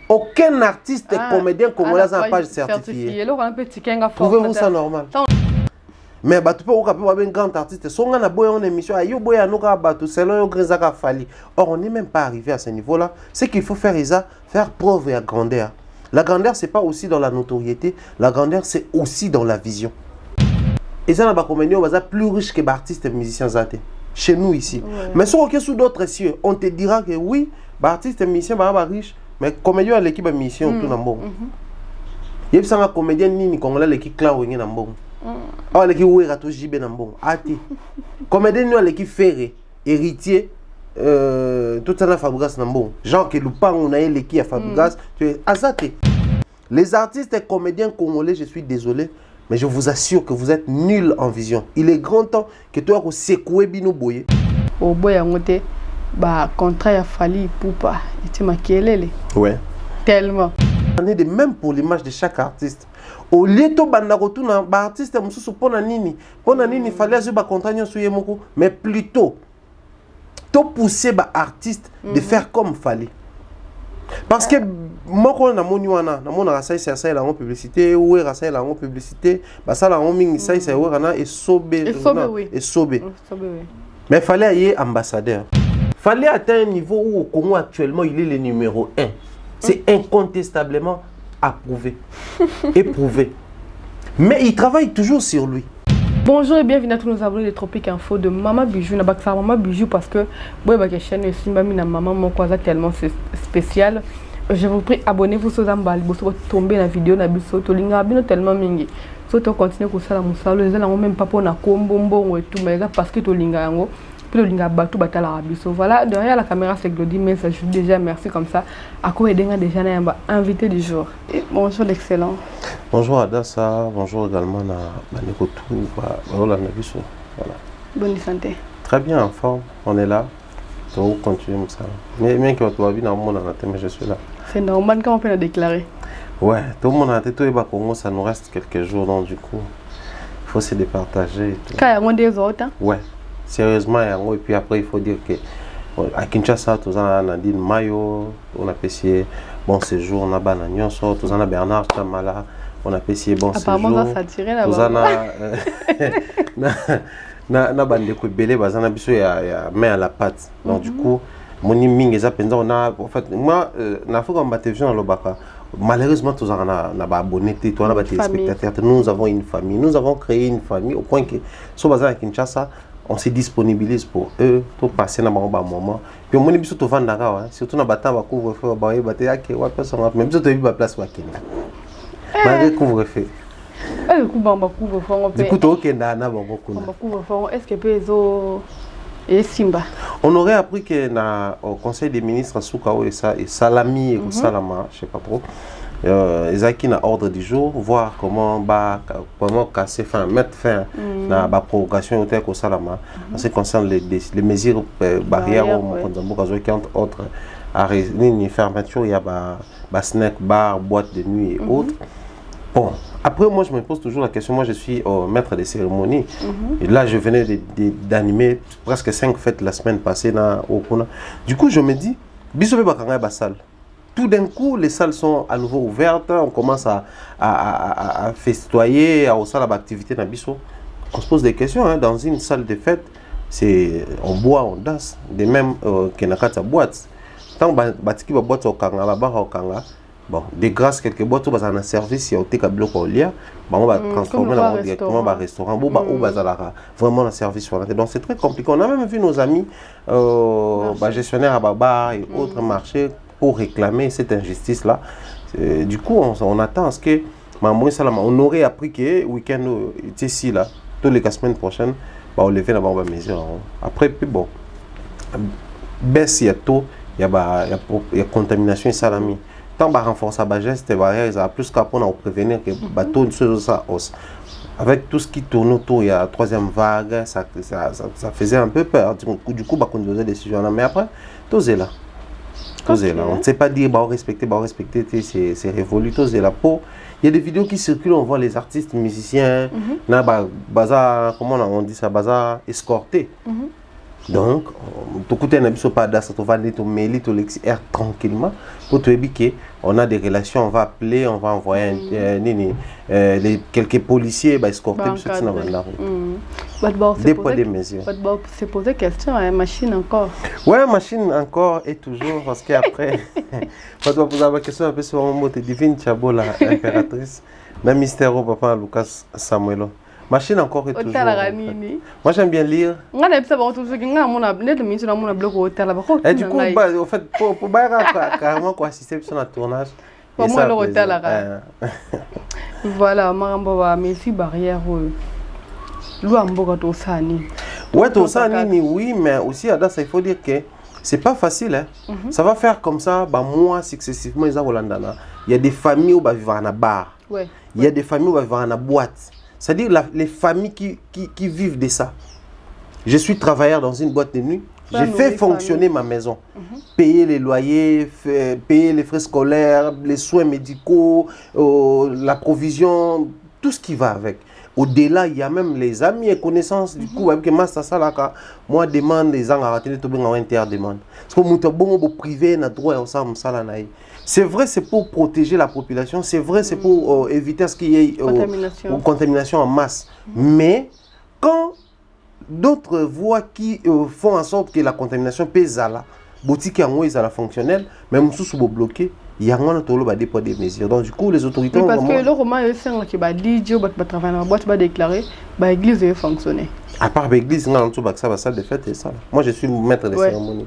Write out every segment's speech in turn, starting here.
Aucun artiste comédien congolais n'a une page certifiée. Trouvez-vous ça normal? Mais tu peux avoir un grand artiste. Si on a une émission, or, on n'est même pas arrivé à ce niveau-là. Ce qu'il faut faire, c'est faire preuve de grandeur. La grandeur, ce n'est pas aussi dans la notoriété. La grandeur, c'est aussi dans la vision. Et ça, on est plus riche que les artistes et musiciens. Chez nous ici. Ouais. Mais si on est sous d'autres cieux, on te dira que oui, les artistes et musiciens sont riches. Mais comédien, l'équipe de musiciens, tout est bon. Il y a un comédien qui est l'équipe clan. Oh, l'équipe oué rato jibé nambon. Ati. Comédien l'équipe ferré, héritier, tout ça na Fabregas nambon. Genre que Lupin on a l'équipe à Fabregas. Tu es azate. Les artistes et comédiens congolais, je suis désolé, mais je vous assure que vous êtes nuls en vision. Il est grand temps que toi au secoué bino boye. Au boye ngote, bah contrat a fallu pour pas. Et tu m'as kelele. Ouais. Tellement. On est de même pour l'image de chaque artiste. Au lieu de bandarotuna, ba artiste mususu pona nini fallait azuba contrat sur yemoko, mais plutôt to pousser ba artiste de faire comme fallait. Parce que moi quand na moni wana, na mona rasai ça la publicité ou rasai la publicité, ba ça la mingi ça c'est wana et sobe et sobe. Mais fallait aller ambassadeur. Fallait atteindre un niveau où au Congo actuellement il est le numéro 1. C'est incontestablement approuvé, éprouvé. Mais il travaille toujours sur lui. Bonjour et bienvenue à tous nos abonnés de Tropique Info de Maman Bijou. Maman Bijou parce que la chaîne est maman mon quoi tellement spécial. Je vous prie abonnez-vous sur Zambali pour tomber la vidéo na biso to linga bino tellement mingi. So to continuer ko sala musalo les gens même pas pour na kombombo et tout mais parce que to linga yango. Voilà, derrière la caméra, c'est Glody, mais je vous déjà merci comme ça. À quoi est déjà un invité du jour. Bonjour l'excellent. Bonjour Adassa, bonjour également à Nekotou, voilà. Bonne santé. Très bien, en forme, on est là. Donc continuer comme ça. Mais bien que tu vas vivre dans le monde, mais je suis là. C'est normal, comment on peut le déclarer? Ouais, tout le monde a été tout le Congo, ça nous reste quelques jours, donc du coup, il faut se départager. Quand il y a des autres? Ouais. Sérieusement, et puis après il faut dire que à Kinshasa, tous on a dit Mayo, on a apprécié bon séjour, on a Banagnon, tous on a Bernard Chamala, on a apprécié bon séjour. Apparemment ça tiré là-bas. Tous on a bande de belé, on a biso ya main à la pâte. Donc du coup, moni mingi za penza on a en fait moi na faut qu'on batte dans le baka. Malheureusement, tous on a abonné, tous on a des spectateurs. Nous avons une famille, nous avons créé une famille au point que sur bazar à Kinshasa on se disponibilise pour eux, pour passer dans un moment. Puis on est surtout vendara, surtout dans le bâtiment, couvre-feu, même si tu as eu la place, malgré couvre-feu. Du coup, tu as est-ce que peut et Simba? On aurait appris que au Conseil des ministres, Soukao et Salami et Salama, je ne sais pas trop. Ils ont un ordre du jour, voir comment casser fin, mettre fin à la prorogation au Teko Salama en ce qui concerne les mesures barrières qui ont autres à une fermeture, il y a des snack, bar, boîte de nuit et autres. Bon, après moi je me pose toujours la question, moi je suis maître des cérémonies et là je venais d'animer presque 5 fêtes la semaine passée au Kuna. Du coup je me dis, Bisobe Bakanga Basal. Tout d'un coup, les salles sont à nouveau ouvertes, on commence à festoyer, à aussi l'activité dans Bisso. On se pose des questions, hein. Dans une salle de fête, on boit, on danse, de même qu'il y a une boîte. Tant que tu as une boîte au Kanga, bon, de grâce, quelques boîtes, on va un service, il y a un bloc au lia, on va transformer directement dans un restaurant, ou vraiment un service sur la tête. Donc c'est très compliqué. On a même vu nos amis gestionnaires à Baba et autres marchés pour réclamer cette injustice-là. Du coup, on attend à ce que on aurait appris que le week-end ici, là, tous les semaines prochaines, on lever la mesure. Après, puis bon, baisse, il y a taux, il y a contamination et salami. Tant que renforcer la geste barrière, il y a plus qu'à prévenir que bateau une chose ça hausse. Avec tout ce qui tourne autour, il y a la troisième vague, ça faisait un peu peur. Du coup, on a des décisions. Mais après, tout est là. Okay. On ne sait pas dire respecter, c'est révolu. Là. Il y a des vidéos qui circulent, on voit les artistes, musiciens, comment on dit ça, escortés. Donc, tout côté n'a pas d'as, on va aller mêler tout l'exer tranquillement pour te dire qu'on a des relations, on va appeler, on va envoyer quelques policiers, bah, escorter, dépôt des mesures. C'est poser question à machine encore. Ouais, machine encore et toujours parce qu'après, quand tu vas poser la question un peu sur un mot, tu divine Chabo, la impératrice, même mystère au papa Lucas Samuelo. Machine encore et toujours. Moi j'aime bien lire. Et du coup, en fait, pour carrément assister sur un tournage. Voilà, mais si barrière. Ouais, oui, mais aussi il faut dire que c'est pas facile. Hein. Ça va faire comme ça, bah, moi successivement, il y a des familles où bah, vivre en bar. Ouais. Il y a des familles où bah, vivre en boîte. C'est-à-dire les familles qui vivent de ça. Je suis travailleur dans une boîte de nuit. J'ai fait fonctionner ma maison. Payer les loyers, payer les frais scolaires, les soins médicaux, la provision, tout ce qui va avec. Au-delà, il y a même les amis et connaissances. Du coup, avec Master Salaka, moi, demande les gens à rater tout bien interdemande. Parce que mon bon privé n'a droit à ça, c'est vrai, c'est pour protéger la population. C'est vrai, c'est pour éviter ce qu'il y ait contamination en masse. Mais quand d'autres voient qui font en sorte que la contamination pèse à la boutique en haut, ils sont fonctionnels, même sous sous bloqué. Il y a un dépôt des mesures. Donc, du coup, les autorités parce que le roman est qui va dire que travailler dans la boîte va déclarer que l'église va fonctionner. À part l'église, ça va salle de fête et ça. Moi, je suis maître des cérémonies.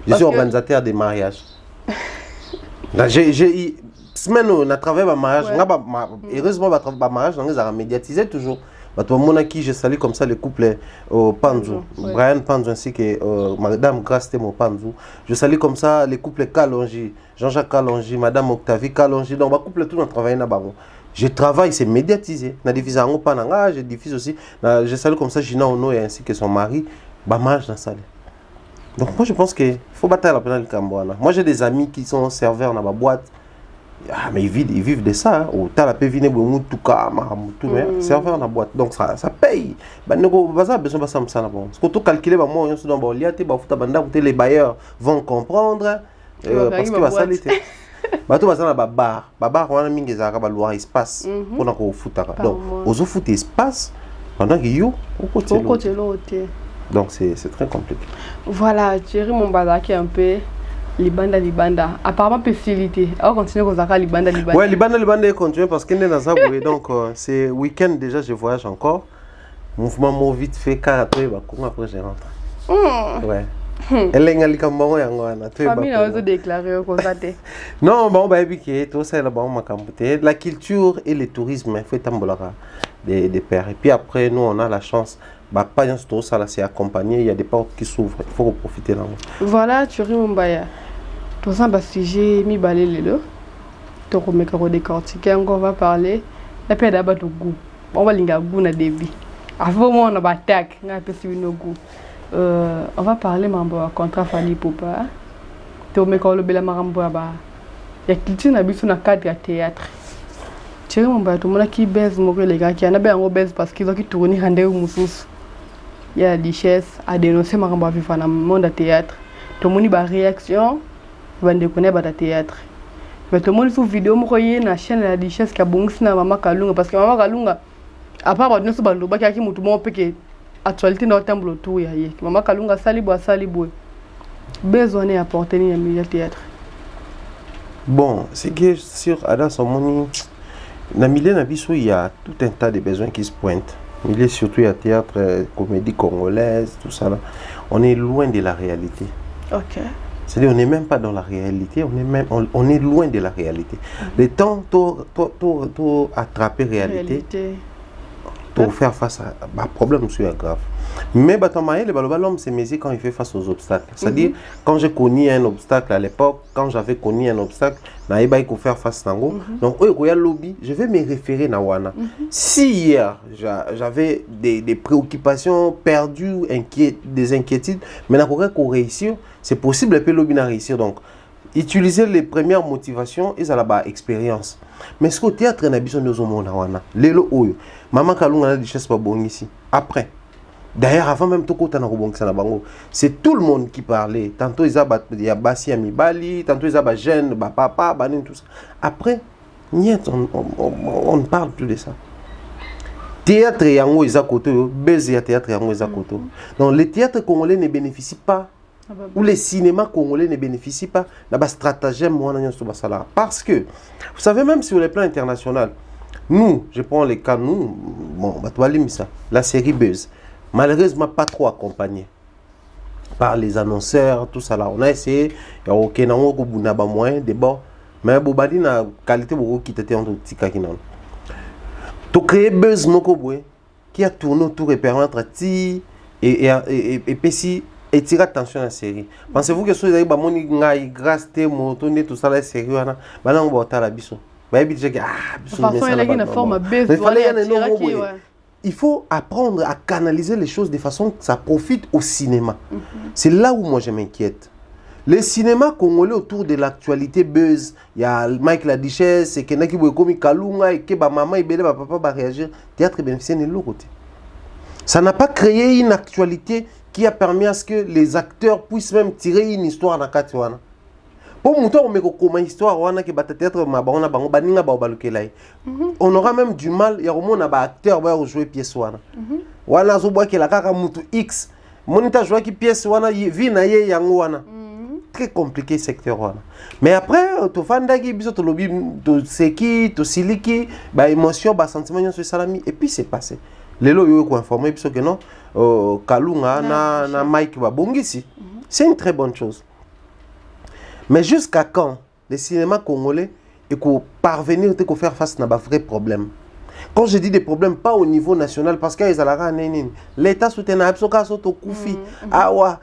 Je suis organisateur des mariages. Semaine on a travaillé ma mariage. Heureusement, ma mariage, on a médiatisé toujours. Qui je salue comme ça le couple Panzou, Brian Panzou ainsi que Madame Grace Temo Panzou. Je salue comme ça les couples Kalonji, Jean-Jacques Kalonji, Madame Octavie Kalonji. Donc, ma couple tout on travaille là bas. Je travaille, c'est médiatisé. Na diffuse en Pananga, je diffuse aussi. Je salue comme ça Gina Ono et ainsi que son mari. Bah mariage dans salle. Donc moi je pense que faut battre la peine le Cambouana. Moi j'ai des amis qui sont serveurs dans ma boîte. Ah, mais ils vivent de ça. Ou t'as la paix venir pour tout cas, serveur dans la boîte. Donc ça paye. Bah nous besoin de ça ça là bon. Parce que tout calculer bah moi on se dans boliate bah fouta banda les bailleurs vont comprendre parce que ça l'été. Bah tout ça na bar on a mingi za ka loi espace pour na ko fouta. Donc aux foot espace pendant que yo au côté l'autre. Donc c'est très compliqué. Voilà, Thierry Mombazaki un peu Libanda. Apparemment facilité. On continue comme ça Libanda. Ouais, Libanda continue parce qu'il est dans ça. Donc c'est week-end déjà je voyage encore. Mouvement mon vite fait car après je rentre. Ouais. Elle est allée comme moi famille a osé déclarer comme ça. Non, bon bah écoutez, tout ça là bas on la culture et le tourisme il faut tambolara des pères. Et puis après nous on a la chance bah pas tout ça là c'est accompagné, il y a des portes qui s'ouvrent, il faut profiter là. Voilà, tu ris mon baya. Tout ça bah si j'ai mis balé les là. Tu remets qu'on décortiquer on va parler la paix d'abord du goût. On va linga goût na débit. Avant moi on a batak, on a perçu nos goûts. On va parler mambo contrat Fally Ipupa. Tu remets qu'on le bela marambo ba. Il y a culture na biso na cadre théâtre. Tu ris mon baya tout le monde qui baise mon les gars qui en a bien on baise parce qu'ils ont qui tourner rendez-vous musus. Il y a des richesses à dénoncer marambo vivre dans le monde de théâtre. Tout le monde a réaction, va déconner dans théâtre. Mais tout le monde fait vidéo mokoye na chaîne la richesse qui a bongsi na Mama Kalunga parce que Mama Kalunga à part nous se balo ba ki mutu mo peke actualité dans temple tout ya ye. Mama Kalunga salibo. Besoin apporter ni milieu théâtre. Bon, c'est que sur Ada Somoni na milieu na biso il y a tout un tas de besoins qui se pointent. Il est surtout à théâtre, comédie congolaise, tout ça là. On est loin de la réalité. Ok. C'est-à-dire on n'est même pas dans la réalité, on est loin de la réalité. Le temps to attraper réalité, pour faire face à un problème grave. Mais l'homme s'est mesé quand il fait face aux obstacles. C'est-à-dire, quand j'ai connu un obstacle à l'époque, quand j'avais connu un obstacle, il faut faire face à ça. Donc, je vais me référer à Wana. Si hier, j'avais des préoccupations perdues, des inquiétudes, mais pour réussir, c'est possible que l'objet réussir. Donc, utiliser les premières motivations et ça la expérience. Mais ce que le théâtre n'a pas besoin de Wana. Lelo Oyo. Maman Kalunga a dit que pas bon ici. Après. D'ailleurs, avant même tout c'est tout le monde qui parlait. Tantôt, il y a Bassi Amibali, tantôt, il y a Jeune, Papa, Banin, tout ça. Après, on ne parle plus de ça. Théâtre yango est à côté, baiser théâtre yango est à côté. Donc, les théâtres congolais ne bénéficient pas, ou les cinémas congolais ne bénéficient pas de la stratagème. Parce que, vous savez, même sur le plan international, nous, je prends les cas, nous, bon, la série Buzz. Malheureusement, pas trop accompagné par les annonceurs, tout ça là. On a essayé, il y a aucun moyen de bon, mais Bobadi na qualité beaucoup qui était entre tika qui non. To créer Buzz Mokobwe qui a tourné autour et permettre et puis et tirer attention à la série. Pensez-vous que ceux qui ont ngai grâce te motoné tout ça la série wana, bana on va ta la biso. Ba biso que il faut apprendre à canaliser les choses de façon que ça profite au cinéma. C'est là où moi je m'inquiète. Le cinéma congolais autour de l'actualité buzz, il y a Mike la Duchesse, et Kenaki Boekomi Kalunga, et que maman et papa va réagir. Théâtre bénéficié de l'autre côté. Ça n'a pas créé une actualité qui a permis à ce que les acteurs puissent même tirer une histoire dans Katiwana. Pour mon on met comme histoire on a que théâtre mabana bango baninga ba balukelai. On aura même du mal, il y a au moins un acteur va jouer pièce wana. Wana zo bois que la kaka mutu X. Monita jouer qui pièce wana vi na ye yango wana. Très compliqué secteur wana. Mais après to fandaki biso to lobi to seki to siliki ba émotion ba sentiment sur salami et puis c'est passé. Lelo yo ko informer biso que non Kalunga na Mike ba bongisi. C'est une très bonne chose. Mais jusqu'à quand le cinéma congolais est parvenir à faire face à un vrai problème? Quand je dis des problèmes, pas au niveau national, parce que l'État soutient Absoka Soto Koufi, Awa,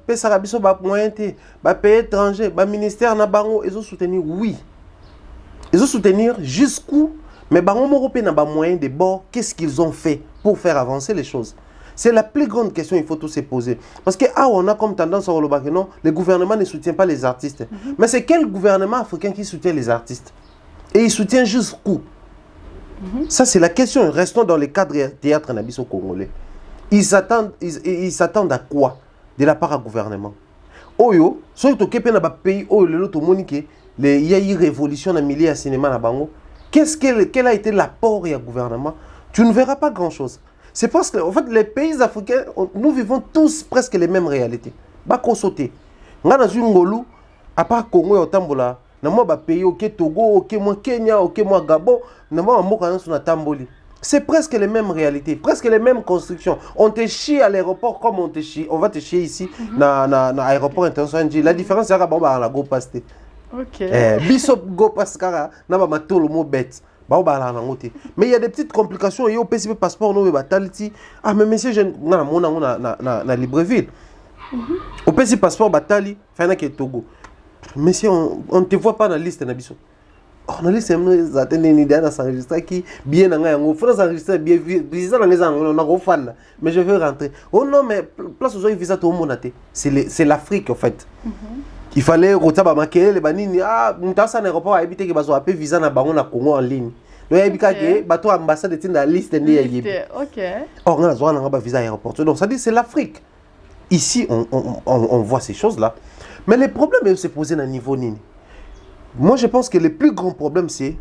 Pesarabiso, Moyente, pays étranger, ministère Nabango, ils ont soutenu, oui. Ils ont soutenu jusqu'où? Mais Bango Européen n'a pas moyen de bord, qu'est-ce qu'ils ont fait pour faire avancer les choses? C'est la plus grande question qu'il faut tous se poser. Parce que on a comme tendance à dire que non, le gouvernement ne soutient pas les artistes. Mais c'est quel gouvernement africain qui soutient les artistes? Et il soutient jusqu'où? Ça, c'est la question. Restons dans le cadre théâtre nabiso congolais. Ils s'attendent à quoi de la part du gouvernement? Oyo, surtout que dans le pays où il y a eu une révolution dans le milieu du cinéma. Quel a été l'apport du gouvernement? Tu ne verras pas grand-chose. C'est parce que en fait, les pays africains, nous vivons tous presque les mêmes réalités. Bako sauté. Nga na ngolu, à part Congo et Otambola, na moi pays ok Togo, ok moi Kenya, ok moi Gabon, na moi moka na Tamboli. C'est presque les mêmes réalités, presque les mêmes constructions. On te chie à l'aéroport comme on te chie. On va te chier ici na aéroport international. La différence c'est que la go paste. OK. Bishop go paste kara na ba matolo mo bête. Mais il y a des petites complications. Il y a un passeport, ah, mais monsieur, je na Libreville. Au petit passeport, Batali, fait Togo. Monsieur, on ne te voit pas dans la liste. On a liste, on a une idée de s'enregistrer qui bien en France enregistrer bien visa dans les angles, on a refan. Mais je veux rentrer. Oh non, mais place où visa tout le monde. C'est l'Afrique en fait. Il fallait rotaba maquiller les banini mutasa na aéroport a éviter que bazo appel visa na bango na Congo en ligne. Donc yebika que bato ambassade est dans la liste de yebi. OK. Or on a besoin d'un visa aéroport. Donc ça dit c'est l'Afrique. Ici on voit ces choses-là. Mais les problèmes se posent à niveau nini. Moi je pense que le plus grand problème c'est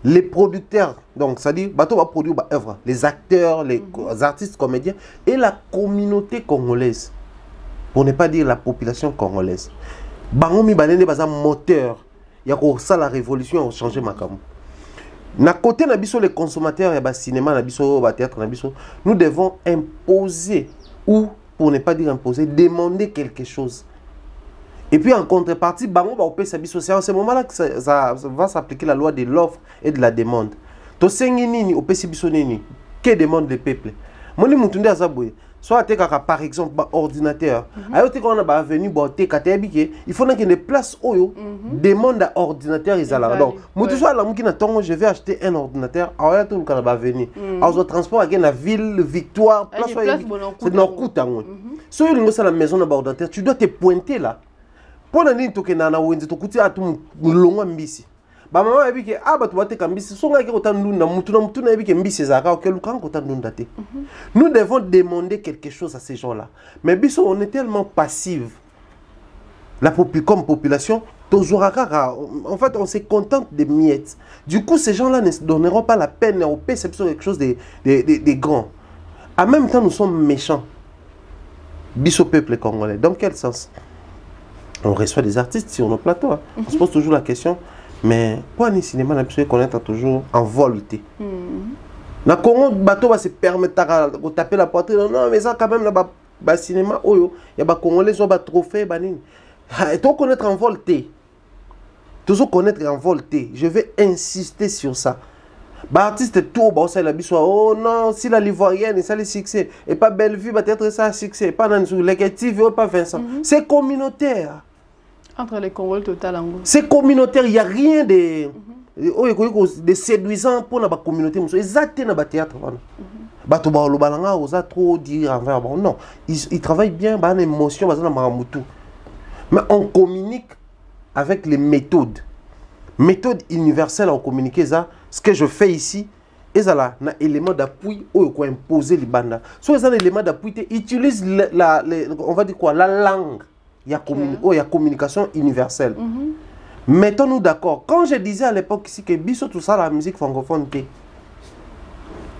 les producteurs. Donc ça dit bato va produire ba œuvre, les acteurs, les artistes comédiens et la communauté congolaise. Pour ne pas dire la population congolaise. Bangomi balende baza moteur ya ko ça la révolution a changé makam. Na côté na biso les consommateurs ya ba cinéma na biso ba théâtre na biso, nous devons imposer ou pour ne pas dire imposer, demander quelque chose. Et puis en contrepartie bango ba opesa biso c'est en ce moment-là que ça va s'appliquer la loi de l'offre et de la demande. To sengi nini opesi biso nini? Que demande le peuple? Moni mutunde azabwe. Soit par exemple ordinateur. Ayote quand on a venu boter katebike, il faut qu'il y ait des places où demande à ordinateur ils donc mutu soit la mukina tongo je vais acheter un ordinateur. Ayote tout quand on va venir. Alors transport à la ville Victoire place c'est dans coût tango. So il ngosala la maison de ordinateur, tu dois te pointer là. Pour la nini to kenana wenze to kuti atu mulongo mbisi. ba maman a dit que ah ba tu bate kambisi so nga ke otandunda mutu na bi ke mbisi zaka ke lukan ko tandunda te. Nous devons demander quelque chose à ces gens-là. Mais biso on est tellement passifs. Comme population, en fait, on se contente des miettes. Du coup, ces gens-là ne se donneront pas la peine au paix, c'est quelque chose de grand. En même temps, nous sommes méchants. Biso peuple congolais. Dans quel sens? On reçoit des artistes sur nos plateaux. Hein. On se pose toujours la question, mais pourquoi les cinémas n'ont connaître toujours en volonté? Na Congo, bateau va se permettre de taper la poitrine. Non, mais ça, quand même, le cinéma, il y a des Congolais qui ont des trophées. Et toi, connaître en volonté. Toujours connaître en volonté. Je vais insister sur ça. Artiste tout, oh non, si la Livoirienne, ça le succès. Et pas Bellevue, peut-être ça succès. Pas dans le pas Vincent. C'est communautaire. Entre les Congolais total en gros. C'est communautaire, il n'y a rien de séduisant pour la communauté. Exactement dans le théâtre. Trop dire envers. Non, ils travaillent bien, ils ont une émotion, ils ont mais on communique avec les méthodes. Méthode universelle à communiquer ça. Ce que je fais ici, et ça là, un élément d'appui où il faut imposer les bandes. Si vous avez un élément d'appui, utilise on va dire quoi, la langue. Il y a communication universelle. Mettons-nous d'accord. Quand je disais à l'époque ici que biso tout ça la musique francophone,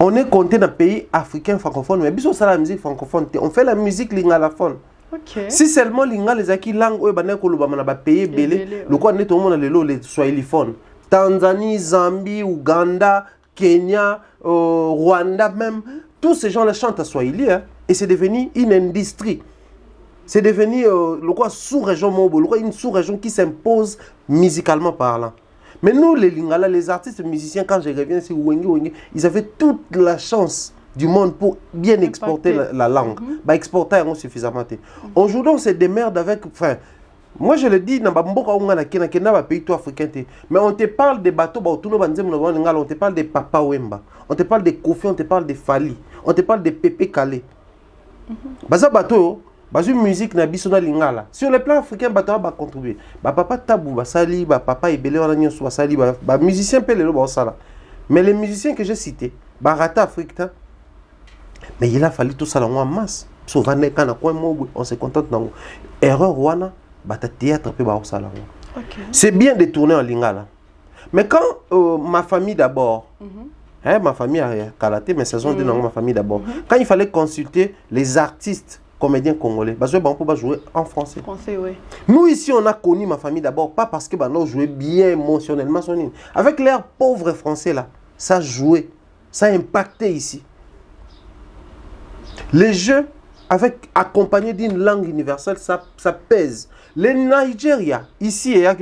on est compté dans un pays africain francophone, mais biso ça la musique francophone, on fait la musique lingalaphone. Okay. Si seulement linga les acquis langue ou bané ko lobama ba pays belé le quoi net au monde les swahiliphone Tanzanie, Zambie, Ouganda, Kenya, Rwanda même tous ces gens là chantent à swahili hein, et c'est devenu une industrie. C'est devenu le quoi sous-région Mobo, le quoi une sous-région qui s'impose musicalement parlant. Mais nous les lingala les artistes musiciens quand je reviens ici Wengi ils avaient toute la chance du monde pour bien exporter la langue. Exporter suffisamment. Aujourd'hui, on se démerde avec... Enfin, moi, je le dis, dans le pays africain, mais on te parle des bateaux, on te parle des Papa Wemba, on te parle des Kofi, on te parle des Fali, on te parle des Pépé Calais. Baza bateau, baza musique na biso na lingala. Sur le plan africain, bateau va contribuer. Papa Tabou, Basali, Papa Ibele, Basali, musicien Pelelo, Basala. Mais les musiciens que j'ai cités, Barata Afrique, mais il a fallu tout ça en masse. Souvent, on se contente dans erreur, théâtre, c'est bien de tourner en lingala. Mais quand ma famille d'abord, ma famille a Kalaté, mais saison de ma famille d'abord, quand il fallait consulter les artistes comédiens congolais, on peut jouer en français. Oui. Nous ici, on a connu ma famille d'abord, pas parce que nous jouait bien émotionnellement. Avec l'air pauvre français là, ça jouait, ça impactait ici. Les jeux accompagnés d'une langue universelle, ça pèse. Les Nigeria, ici, il y a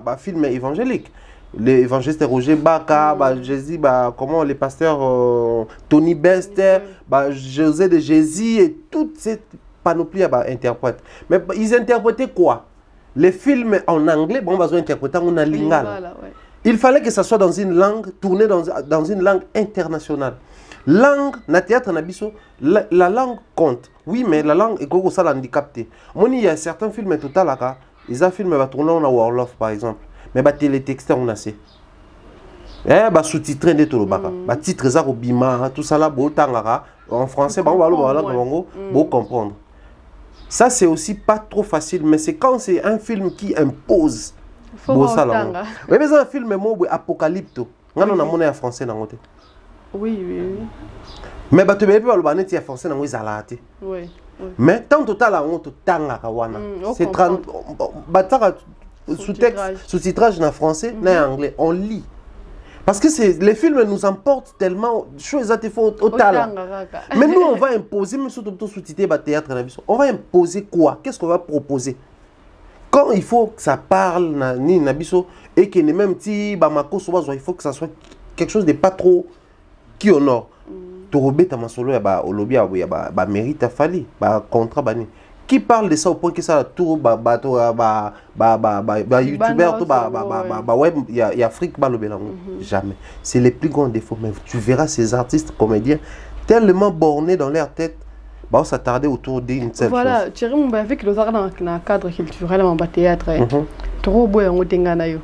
un film évangélique. L'évangéliste Roger Baka, Jésus, comment les pasteurs Tony Bester, José de Jésus et toute cette panoplie interprète. Mais ils interprétaient quoi? Les films en anglais, on va interpréter en lingala. Il fallait que ça soit dans une langue, tourné dans une langue internationale. Langue, na théâtre, na biso, la langue compte. Oui, mais la langue est comme ça handicapé. Il y a certains films total là, ils ont filmé va tourner en Warlove par exemple. Mais télétexte on a c'est. Sous-titré de tout le baka. Titre ça au bima, tout ça là en français va comprendre. Ça c'est aussi pas trop facile, mais c'est quand c'est un film qui impose. Faut ça là. Oui, mais c'est un film apocalypto. On a monnaie en français dans côté. Oui. Mais tu peux pas le banner en français dans les alatés. Oui. Mais tant total on te tanga kawana. C'est 30 sous-titrage en français, en anglais, on lit. Parce que les films nous emportent tellement de choses à au talent. Mais nous on va imposer même surtout sous-titrer théâtre on va imposer quoi? Qu'est-ce qu'on va proposer? Quand il faut que ça parle ni nabiso et que même si Bamako soit il faut que ça soit quelque chose de pas trop qui honore. Torobé ta masolo ya ba olobi ya ba mérite fali ba contrat bani. Qui parle de ça au point que ça tout youtubeur tout web il y a Afrique ba lobelango jamais. C'est les plus grands défauts mais tu verras ces artistes comédiens tellement bornés dans leur tête bah s'attarder autour d'une seule chose. Voilà, Thierry Mumba avec les arts dans le cadre culturel en théâtre. Trop beau en tenga na yo.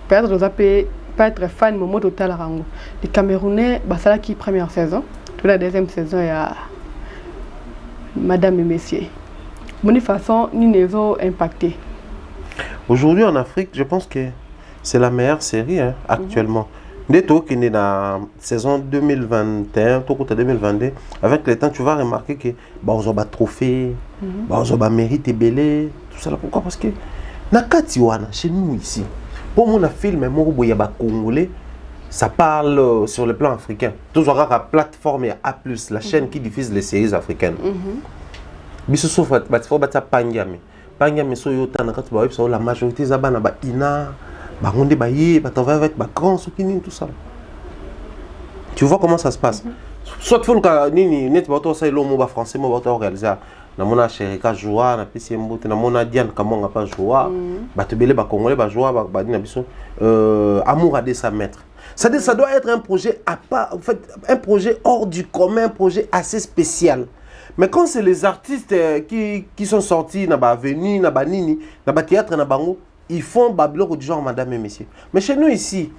Peut-être vous appelez pas être fan de Momo Total Rango. Les Camerounais, bah, c'est là qui première saison. Toute la deuxième saison, il y a Madame et Messieurs. De toute façon, nous les avons impactés. Aujourd'hui en Afrique, je pense que c'est la meilleure série hein, actuellement. Dès que tu es dans la saison 2021, 2022, avec le temps, tu vas remarquer que on a des trophées, on a mérite belé, tout ça. Pourquoi? Parce que chez nous ici, pour mon film, il y a Congolais, ça parle sur le plan africain. Toujours la plateforme A+, la chaîne qui diffuse les séries africaines. Biso souffre, la majorité ina tout ça. Tu vois comment ça se passe. Soit faut que nini net bato ça lo mo français mo bato réaliser na mona Sherika joie na pesi mbote na mona Diane Kamonga pas joie bato belé ba congolais ba joie ba na biso amour à 200 mètres. Ça doit être un projet à part, en fait un projet hors du commun, un projet assez spécial. Mais quand c'est les artistes qui sont sortis na ba avenue na ba nini na ba théâtre na bango, ils font babylone du genre madame et messieurs. Mais chez nous ici,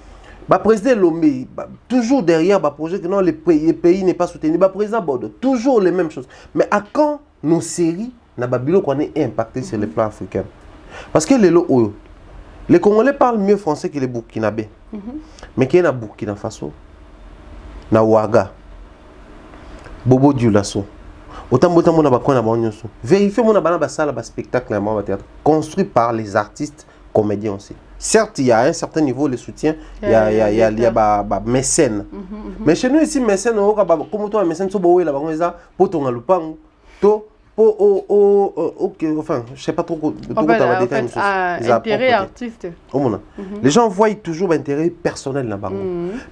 le président Lomé, toujours derrière le projet que non, le pays n'est pas soutenu. Le président Bordeaux, toujours les mêmes choses. Mais à quand nos séries, na babylone qu'on est impacté sur le plan africain? Parce que les Congolais parlent mieux français que les Burkinabés. Mais qu'il y a Burkina Faso, na Ouaga, Bobo Dioulasso. Autant vérifiez mon spectacle construit par les artistes comédiens aussi. Certes, il y a à un certain niveau le soutien, il y a mécène. Mais chez nous ici, mécène, comme toi, mécène, enfin, je sais pas trop intérêt artiste. Les gens voient toujours l'intérêt personnel là-bas.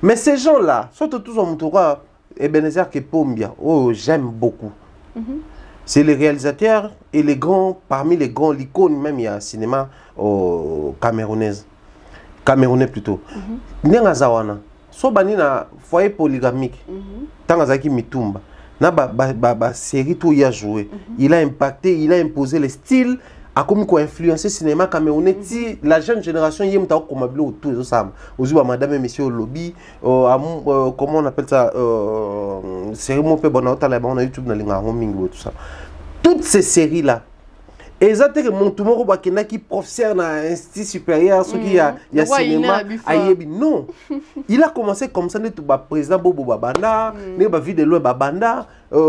Mais ces gens-là, surtout tous en Moutoura, Ebenezer Kepombia, j'aime beaucoup. C'est les réalisateurs et les grands, parmi les grands, l'icône même, il y a un cinéma camerounais plutôt. Nengazawana, sobani na foyer polygamique, Tangazaki Mitumba, na ba série tout y a joué. Il a impacté, il a imposé les styles, a comme quoi influencé le cinéma camerounais. Si la jeune génération y est comme autour de ça, aux madame et monsieur au lobby, comment on appelle ça, série mon peu bonne on a YouTube dans les tout ça. Toutes ces séries là, exactement mon tour qui professeur dans un institut supérieur, ce qui a cinéma, non, il a commencé comme ça, tout président Bobo Babanda, ne ba vide loin Babanda. Mais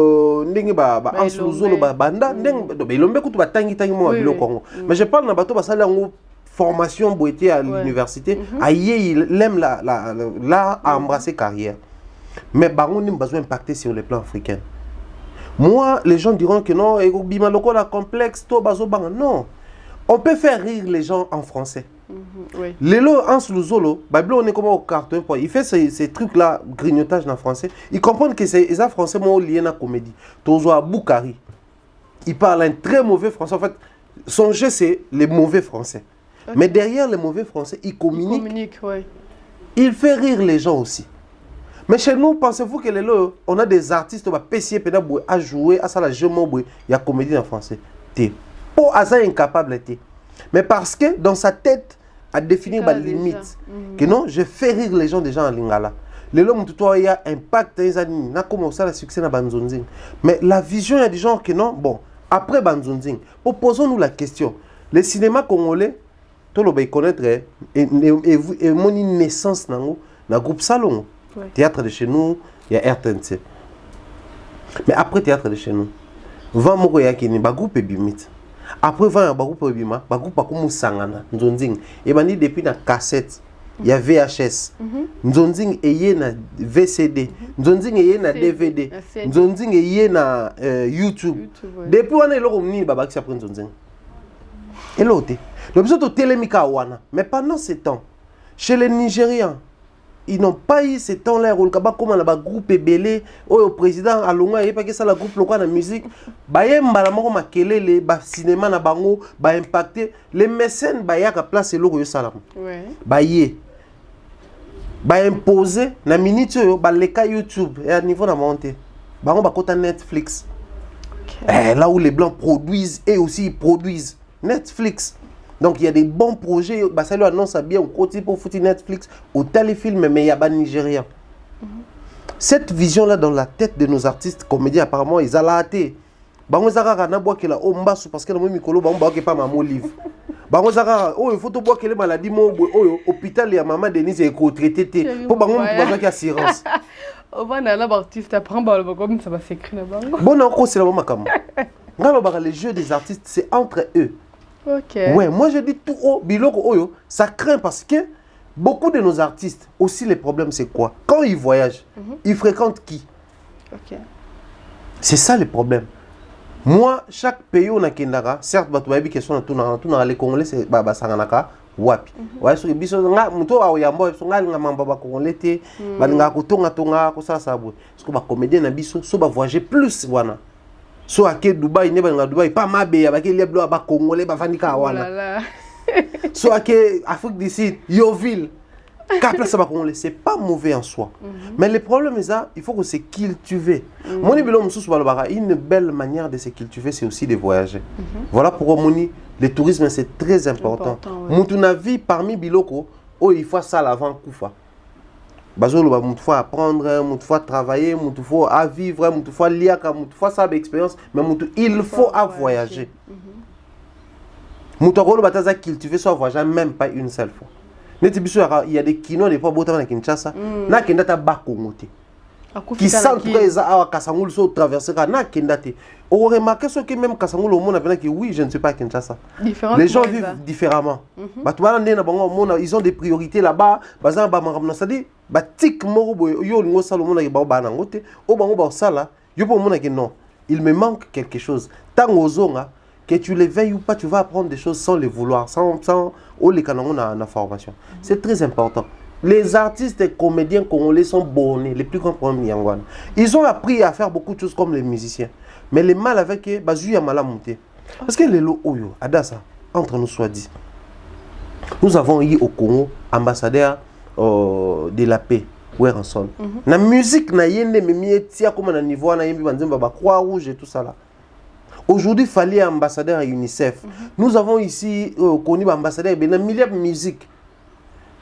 je parle de bateau parce que formation boité à l'université, il aime là à embrasser carrière. Mais baron n'a pas besoin d'impacter sur le plan africain. Moi, les gens diront que non, la complexe, non. On peut faire rire les gens en français. Lélo Hans Luzolo, on est comme au carton, il fait ces trucs-là, grignotage en français. Ils comprennent que c'est les français liés à la comédie. Tozo Boukari, il parle un très mauvais français. En fait, son jeu, c'est les mauvais français. Mais derrière les mauvais français, il communique. Il fait rire les gens aussi. Mais chez nous, pensez-vous que on a des artistes qui à jouer, à ça la jeu, il y a comédie en français. Pour ça incapable. Mais parce que dans sa tête, à définir ma limite, que non, je fais rire les gens déjà en lingala. Les hommes il y a impact, ils ont commencé ça le succès dans Banzonzing. Mais la vision, il y a des gens qui non, bon, après Banzonzing, posons-nous la question. Le cinéma congolais, tout le monde connaître, et mon naissance dans le groupe Salon. Théâtre de chez nous, il y a RTNC. Mais après théâtre de chez nous, va moko ya kini ba groupe bimit. Après va ba groupe bima, ba groupe comme sangana, nzonzing. Et bani depuis na cassette, il y a VHS. Nzonzing eye na VCD, nzonzing eye na DVD, nzonzing eye na YouTube. Depuis on est là comme ni baba qui s'apprend nzonzing. Et l'autre, le besoin de télémika wana. Mais pendant ce temps, chez les Nigérians, ils n'ont pas eu ce temps-là. Comme un groupe belé, au président Alonga, il n'y a pas que ça, le groupe local de musique. Le cinéma na bango, impacté. Les mécènes, il y a place et l'eau, salam. Imposé, na minute, les cas YouTube, et à niveau de montée. Bango, côté Netflix. Là où les blancs produisent, et aussi ils produisent. Netflix. Donc il y a des bons projets, bah ça lui annonce bien au côté pour foutre Netflix, au téléfilm, mais il y a pas Nigérien. Cette vision-là dans la tête de nos artistes comédiens, apparemment, ils ont laté. Bango Zara na bois que la ombasu parce que le micro bango ba ke pas maman livre. Bango Zara oh il faut to bois que les maladies mo oh hôpital ya maman Denise est co-traité pour bango tu as assurance. On va aller là artiste apprend ba comme ça va s'écrire là bango. Bon encore c'est la maman comme. Ngalo les jeux des artistes c'est entre eux. OK. Ouais, moi je dis tout haut biloko oyo, ça craint parce que beaucoup de nos artistes aussi les problèmes c'est quoi? Quand ils voyagent, ils fréquentent qui? OK. C'est ça le problème. Moi, chaque pays où on a kendara, certes, bah tu vas question tout na les Congolais c'est bah sanganaka wapi. Ouais, sur biso nga muto a oyambo so nga nga mamba ba Congolais te, ba nga kutonga tonga ko ça boy. Parce que ba comédien na biso so ba voyager plus wana. So ake Dubaï ne ba nga Dubaï pas mabe ya ba ke leblo ba Congolais ba fanika wana. So ake Afrique du Sud, Yoville. C'est pas mauvais en soi. Mais le problème est ça, il faut que c'est cultivé. Une belle manière de se cultiver, c'est aussi de voyager. Voilà pourquoi le tourisme c'est très important. Mon vie parmi Biloko, oh il faut ça l'avant Koufa. Bazolo il faut apprendre, il faut travailler, il faut vivre, il faut lire, il faut ça expérience, mais il faut voyager. Il faut cultiver soit voyager même pas une seule fois. Il y a des kinos des fois à Kinshasa, na kendata ba Congote. Qui sentent que ils ont Kasangul so traverser na kendate. On remarque ce que même Kasangul au monde a que oui, je ne suis pas à Kinshasa. Les gens vivent différemment. Ils ont des priorités là-bas, bazan ba maramna sadi, ba tik moro yo ngo salomo na ba ba nangote, o bango ba sala, yo po mona que non, il me manque quelque chose. Tango zonga que tu les veilles ou pas, tu vas apprendre des choses sans les vouloir, sans les canons en formation. C'est très important. Les artistes et comédiens congolais sont bornés, les plus grands problèmes Yangwana. Ils ont appris à faire beaucoup de choses comme les musiciens. Mais le mal avec eux, il y a mal à monter. Parce que les lots, Adassa, entre nous soit dit, nous avons eu au Congo ambassadeur de la paix. La musique, na yende mais tia comme na niveau na yembi banzemba ba croix rouge et tout ça là. Aujourd'hui, il fallait un ambassadeur à UNICEF. Nous avons ici connu un ambassadeur de milliers de musique.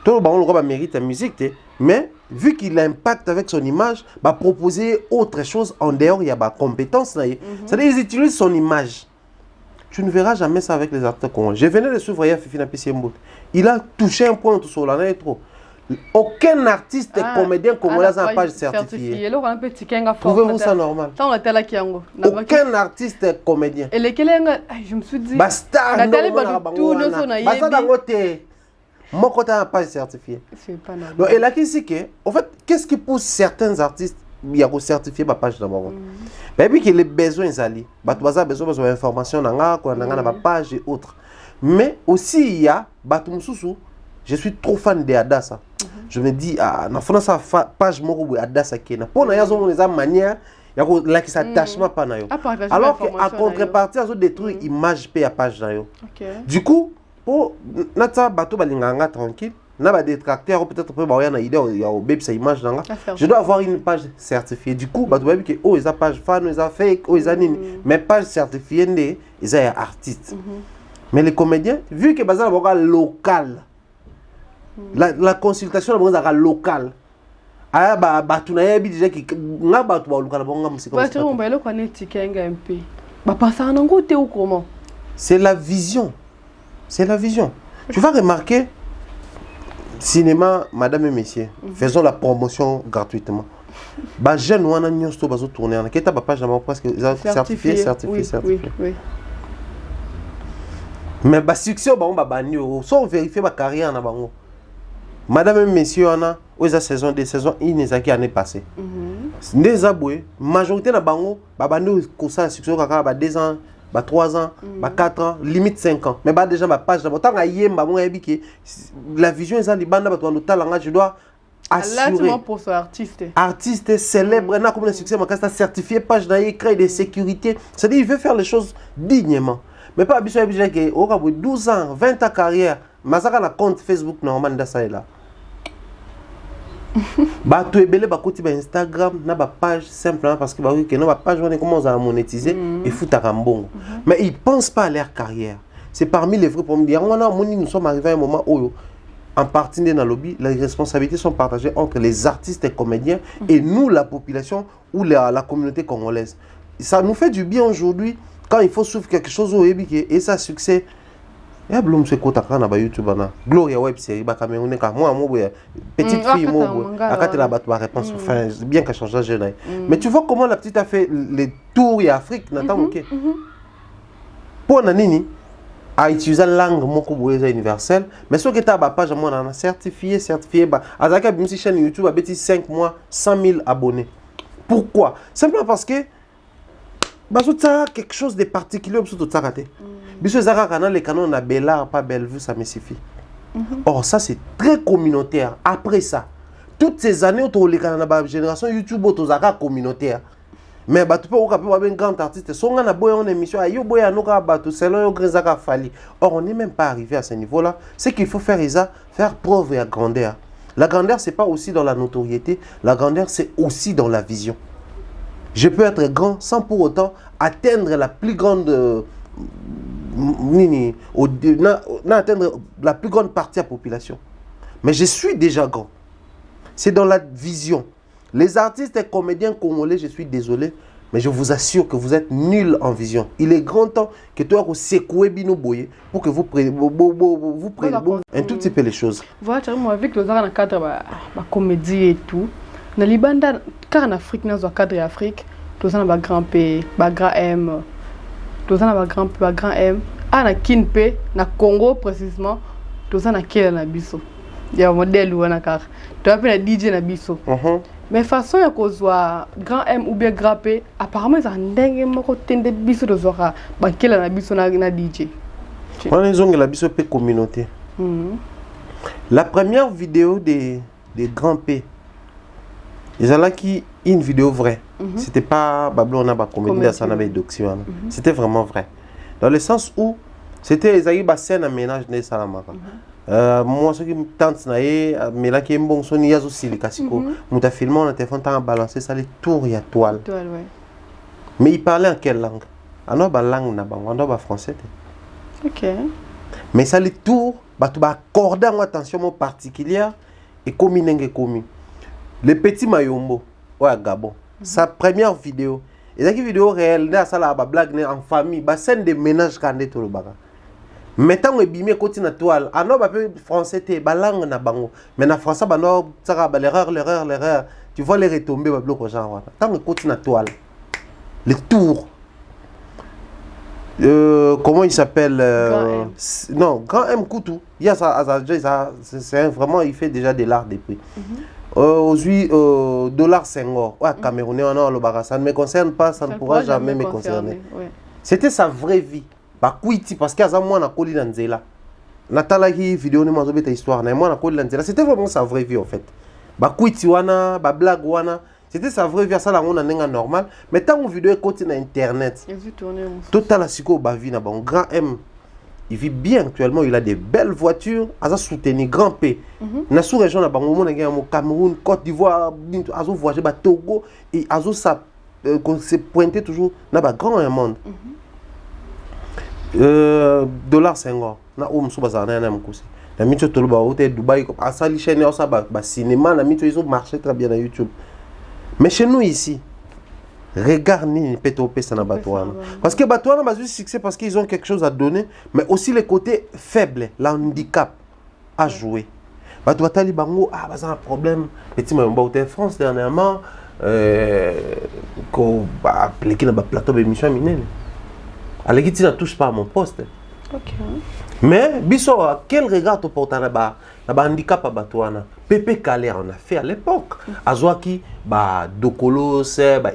Tout le monde mérite la musique, mais vu qu'il impacte avec son image, va proposer autre chose en dehors, il y a des compétences. C'est-à-dire qu'ils utilisent son image. Tu ne verras jamais ça avec les artistes congolais. Je venais de suivre Fifina Pissiembout. Il a touché un point sur la trop. Aucun artiste et comédien congolais n'a page certifiée. Pouvez-vous ça normal? Aucun artiste et comédien. Et lesquels je me suis dit. Basta. Mon côté n'a pas certifié. C'est pas normal. Et là, en fait, qu'est-ce qui pousse certains artistes à certifier ma page d'abord? Mais puis que les besoins s'allient. Tu as besoin d'informations dans ma page et autres. Mais aussi, il y a je suis trop fan de Adassa. Je me dis, na sa page moko Adassa kena. Pour na yazo les manière, il y a qui s'attachement pas na yo. Alors qu'à contrepartie, ils ont détruit l'image pe à page na yo. Du coup, pour nata bato balinganga tranquille, na ba détracteur peut-être peut ba na idée il y a au bébé sa image nanga. Je dois avoir une page certifiée. Du coup, bato ba que oh ils a page fan, ils a fake, oh ils a nini. Mais page certifiée né, ils a artiste. Mais les comédiens, vu que bazar ba local. La consultation est locale. C'est la vision. C'est la vision. Tu vas remarquer, cinéma, madame et messieurs, faisons la promotion gratuitement. Jeune, on a une tourner. On a page presque certifié. Mais succès, on vérifie ma carrière. Madame et messieurs, on a eu saison 1 année passée. Les aboués, majorité de bango, babano kosa succès kaka 2 ans, 3 ans, 4 ans, limite 5 ans. Mais déjà ma page d'abord tant la vision est en libanda ba to talanga je dois assurer. Là pour ce artiste. Artiste célèbre na comme le succès ma casta certifié page na créer des sécurités. C'est-à-dire il veut faire les choses dignement. Mais pas biso obligé que au cas 12 ans, 20 ans carrière, masaka na compte Facebook normal da ça là. Tu es côté Instagram, na ba page simplement parce que que na ba page on commence à monétiser et foutre à rambon. Mais ils pensent pas à leur carrière. c'est parmi les vrais problèmes. Nous sommes arrivés à un moment où, en partie dans le lobby, les responsabilités sont partagées entre les artistes et comédiens et nous, la population ou la communauté congolaise. Ça nous fait du bien aujourd'hui quand il faut suivre quelque chose au Ebiki et ça succès. Il y a Bloom c'est quoi na YouTube na Gloria web série ba Camerounais ka moi petite fille moi akate la battu réponse enfin bien qu'elle change jeune. Mais tu vois comment la petite a fait les tours et Afrique n'attend OK. Pour nanini a utilisé la langue moko boyeza universelle mais ce que tu as ba page moi na certifié ba azaka bimsi chaîne YouTube a bêti 5 mois 100 000 abonnés. Pourquoi? Simplement parce que ça quelque chose de particulier sur tout ça raté. Biso zaka canal les canons na Bellard pas Bellevue ça me suffit. Or ça c'est très communautaire. Après ça, toutes ces années autour les canaux na génération YouTube autour zaka communautaire. Mais tu peux avoir un grand artiste. Si on a une émission, or on n'est même pas arrivé à ce niveau-là. Ce qu'il faut faire, c'est faire preuve de grandeur. La grandeur, ce n'est pas aussi dans la notoriété. La grandeur, c'est aussi dans la vision. Je peux être grand sans pour autant atteindre la plus grande atteindre la plus grande partie de la population. Mais je suis déjà grand. C'est dans la vision. Les artistes et comédiens congolais, je suis désolé, mais je vous assure que vous êtes nuls en vision. Il est grand temps que tu aies secoué Binoboye pour que vous preniez un tout petit peu les choses. Voilà, moi, avec le cadre de la comédie et tout, dans les bandes, car en Afrique, dans le cadre d'Afrique, tu as un grand P, un grand M, tu as un grand P, un grand M. Ah, dans P, dans Congo précisément, tu as un quel na biso. Il y a un modèle ou un car. Tu as un DJ na biso. Mais façon ya kozwa grand M ou bien grand P, apparemment ça ndenge moko tende biso de zora bankela na biso na DJ. On a zonge la biso P communauté. La première vidéo des grands P, ils ont là qui une vidéo vraie. C'était pas bablo on a ba comédie ça na ba document. C'était vraiment vrai. Dans le sens où c'était Ezaï ba scène à ménage de Salamaka. Moi ce qui me tente naé mais là qui est bon son yazo silikasiko muta filmé on a téléphone tant balancer ça les tours ya toile. Mais il parlait en quelle langue? Alors ba langue na ba on ba français. OK. Mais ça les tours ba tu ba accorder en attention particulière et comme commis. Le petit Mayombo ouais Gabon. Sa première vidéo. Et la vidéo réelle là ça la ba blague en famille, ba scène de ménage kandé to le baga. Maintenant on bimé côté na toile ano ba peu français té ba langue na bango mais na français ba no tsara ba l'erreur tu vois les retombées ba bloc genre tant que côté na toile les tours comment il s'appelle non grand M Koutou il y a ça c'est vraiment il fait déjà de l'art depuis aujourd'hui dollar Senghor ouais Camerounais on a le baga ça ne me concerne pas ça ne pourra jamais me concerner c'était sa vraie vie. Parce qu'il y a moi qui na nzela natala hi vidéo ni mazo beta histoire na moi na koli nzela c'était vraiment sa vraie vie en fait bakuiti wana ba blague wana c'était sa vraie vie ça la on nenga normal mais tant que vidéo est na internet total la siko ba vie na bon grand M il vit bien actuellement il a des belles voitures aza soutenu grand P na sous région na bango mona ngi mo Cameroun Côte d'Ivoire azo voyager ba Togo et azo ça se pointer toujours na ba grand monde. Dollar Senghor na musu bazana na mkusi na micho toloba hotel Dubaï comme asali chaîne ça ba cinéma na micho ils ont marché très bien na YouTube mais chez nous ici regarde ni PTOP ça na batouana parce que batouana ba juste succès parce qu'ils ont quelque chose à donner mais aussi les côtés faibles l'handicap à jouer batou tali bango ah ba ça un problème petit Mayomba hôtel France dernièrement ko ba appliquer na ba plateau émission minene. Alors, tu ne touches pas à mon poste. Ok. Mais, biso, quel regard tu portes là-bas? Là-bas, handicap à Batouana. Pépé Calais, on a fait à l'époque. Azoaki, Dokolo,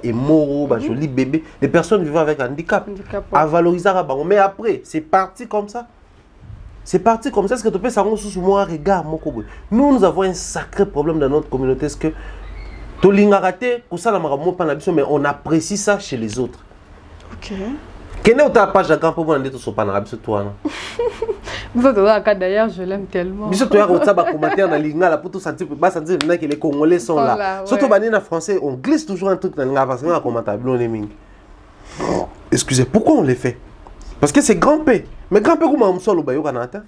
Emoro, joli bébé. Les personnes vivant avec handicap. À valoriser à Bango. Mais après, c'est parti comme ça. C'est parti comme ça. Est-ce que tu peux savoir sous moi, regarde, mon cobo. Nous avons un sacré problème dans notre communauté. Est-ce que tu l'as raté, mais on apprécie ça chez les autres. Ok. Quelle est ta page d'accord pour vous en dire tout pas na toi d'ailleurs je l'aime tellement. Biso toi ça ba commentaire na linga la pour tout sentir pas sentir que les Congolais sont là. Surtout banni en français on glisse toujours un truc dans linga parce que on commentaire blonné mingi. Excusez, pourquoi on les fait? Parce que c'est grand P. Mais grand P, comment on solo ba yo kanata?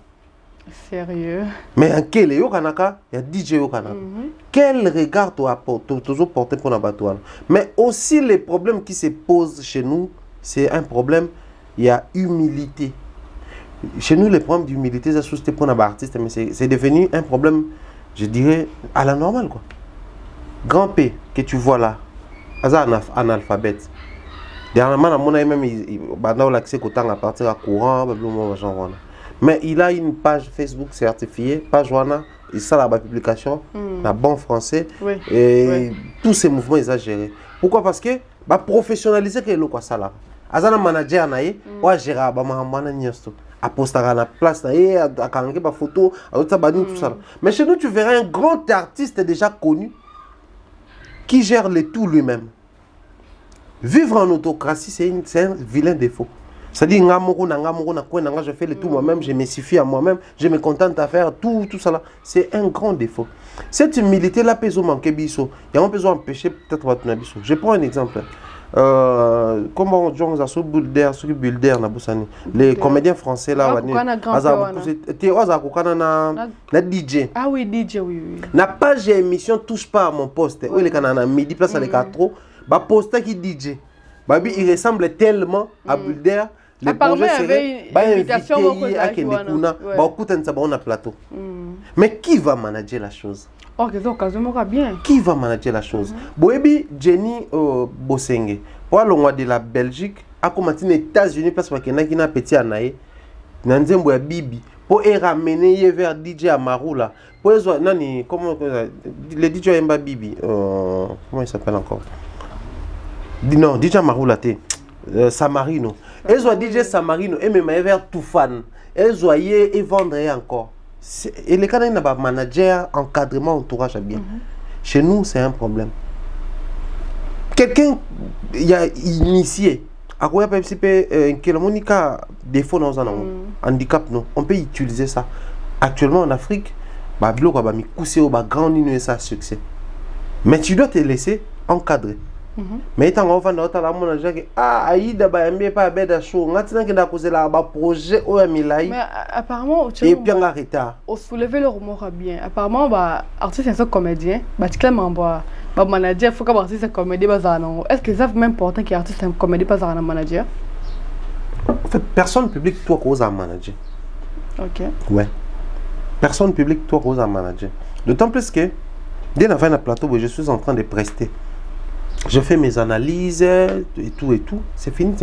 Sérieux? Mais en quel yo kanaka, il y a DJ yo kanaka. Quel regard tu apportes, toujours porté pour la batouane? Mais aussi les problèmes qui se posent chez nous, c'est un problème, il y a humilité. Chez nous, les problèmes d'humilité, ça suscité pour un artiste, mais c'est devenu un problème, je dirais, à la normale, quoi. Grand P que tu vois là, c'est un analphabète. Dernièrement, on a même l'accès au temps à partir à courant, mais il a une page Facebook certifiée, page Wana, il ça la publication, la bon français, et tous ces mouvements exagérés. Pourquoi? Parce que bah professionnaliser que le quoi ça là. Azana manager naé, wa gérer ba mahamana nyesto. A poster à la place naé, à kange ba photo, à tout ça tout ça. Mais chez nous tu verras un grand artiste déjà connu qui gère le tout lui-même. Vivre en autocratie, c'est un vilain défaut. C'est-à-dire, je fais le tout moi-même, je me suffis à moi-même, je me contente à faire tout ça là. C'est un grand défaut. Cette humilité-là, peut manquer biso. Il y a un besoin d'empêcher peut-être votre biso. Je prends un exemple. Comment on a ce Bulder, les comédiens français là, DJ. Ah oui, DJ, oui. La page émission touche pas à mon poste. Oui, les canaux midi place à les 4 trop. Bah poste qui DJ. Babi il ressemble tellement à Bulder. Les projets seraient invitation à Kendekuna. Bah écoute on a plateau. Mais qui va manager la chose? Oh, bien. Qui va manager la chose? Boebi Jenny Bosenge. Pour le de la Belgique, à commencer les États-Unis parce qu'il y a un petit anaï. Nanzembo ya Bibi. Pour ramener vers DJ Amaru là. Pour nani comment le DJ Mba Bibi. Comment il s'appelle encore? Non, DJ Amaru là Samarino. Ils ont DJ Samarino et même vers tout fan. Ils ont et vendre encore. Et les canaux n'ont pas manager, encadrement, entourage bien. Chez nous, c'est un problème. Quelqu'un y a initié. À quoi il y a défaut dans un handicap, non? On peut utiliser ça. Actuellement en Afrique, grand ça succès. Mais tu dois te laisser encadrer. Mais étant en train de Aïda pas bête chaud, on a causé là projet au Milai. Mais apparemment, et bien arrêté. On soulevait le rumeur bien. Apparemment, artiste c'est un comédien, clairement manager, faut qu'un artiste c'est comédien est-ce que c'est même important qu'un artiste c'est un comédien pas un manager? En fait, personne public toi cause un manager. OK. Ouais. Personne public toi cause un manager. D'autant plus que dès la fin de plateau où je suis en train de prester. Je fais mes analyses et tout, c'est fini.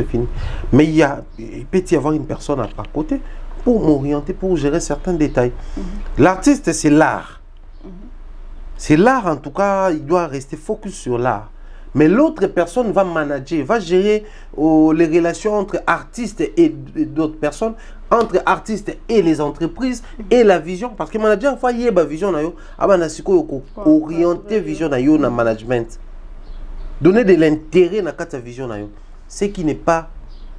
Mais il peut y avoir une personne à côté pour m'orienter, pour gérer certains détails. L'artiste, c'est l'art. C'est l'art, en tout cas, il doit rester focus sur l'art. Mais l'autre personne va manager, va gérer les relations entre artistes et d'autres personnes, entre artistes et les entreprises et la vision. Parce que le manager, il faut y avoir vision, orienter vision dans management. Donner de l'intérêt dans ta vision. Ce qui n'est pas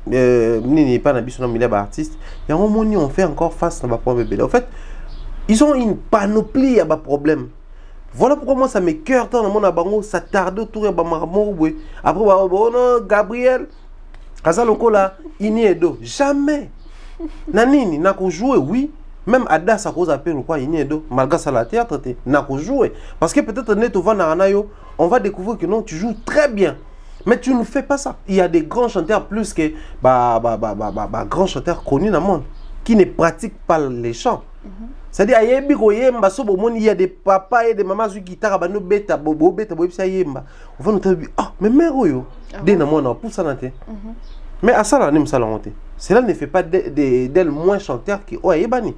dans le milieu artiste, il y a un moment où on fait encore face à ma problème. En fait, ils ont une panoplie de problèmes. Voilà pourquoi moi ça me cœur dans le monde, ça tarde autour de Marmor. Après, Gabriel, Kazaloko là, Iniedo. Jamais. Nanini, n'a qu'à jouer, oui. Même Ada, ça cause appel ou quoi, Iniedo. Malgré ça, la théâtre, n'a qu'à jouer. Parce que peut-être, on va découvrir que non, tu joues très bien. Mais tu ne fais pas ça. Il y a des grands chanteurs plus que grands chanteurs connus dans le monde qui ne pratiquent pas les chants. C'est-à-dire, il y a des papas et des mamans qui guitare, on va nous dire, ah, mais mère, mais à ça, cela ne fait pas d'elle moins chanteur que Yebani.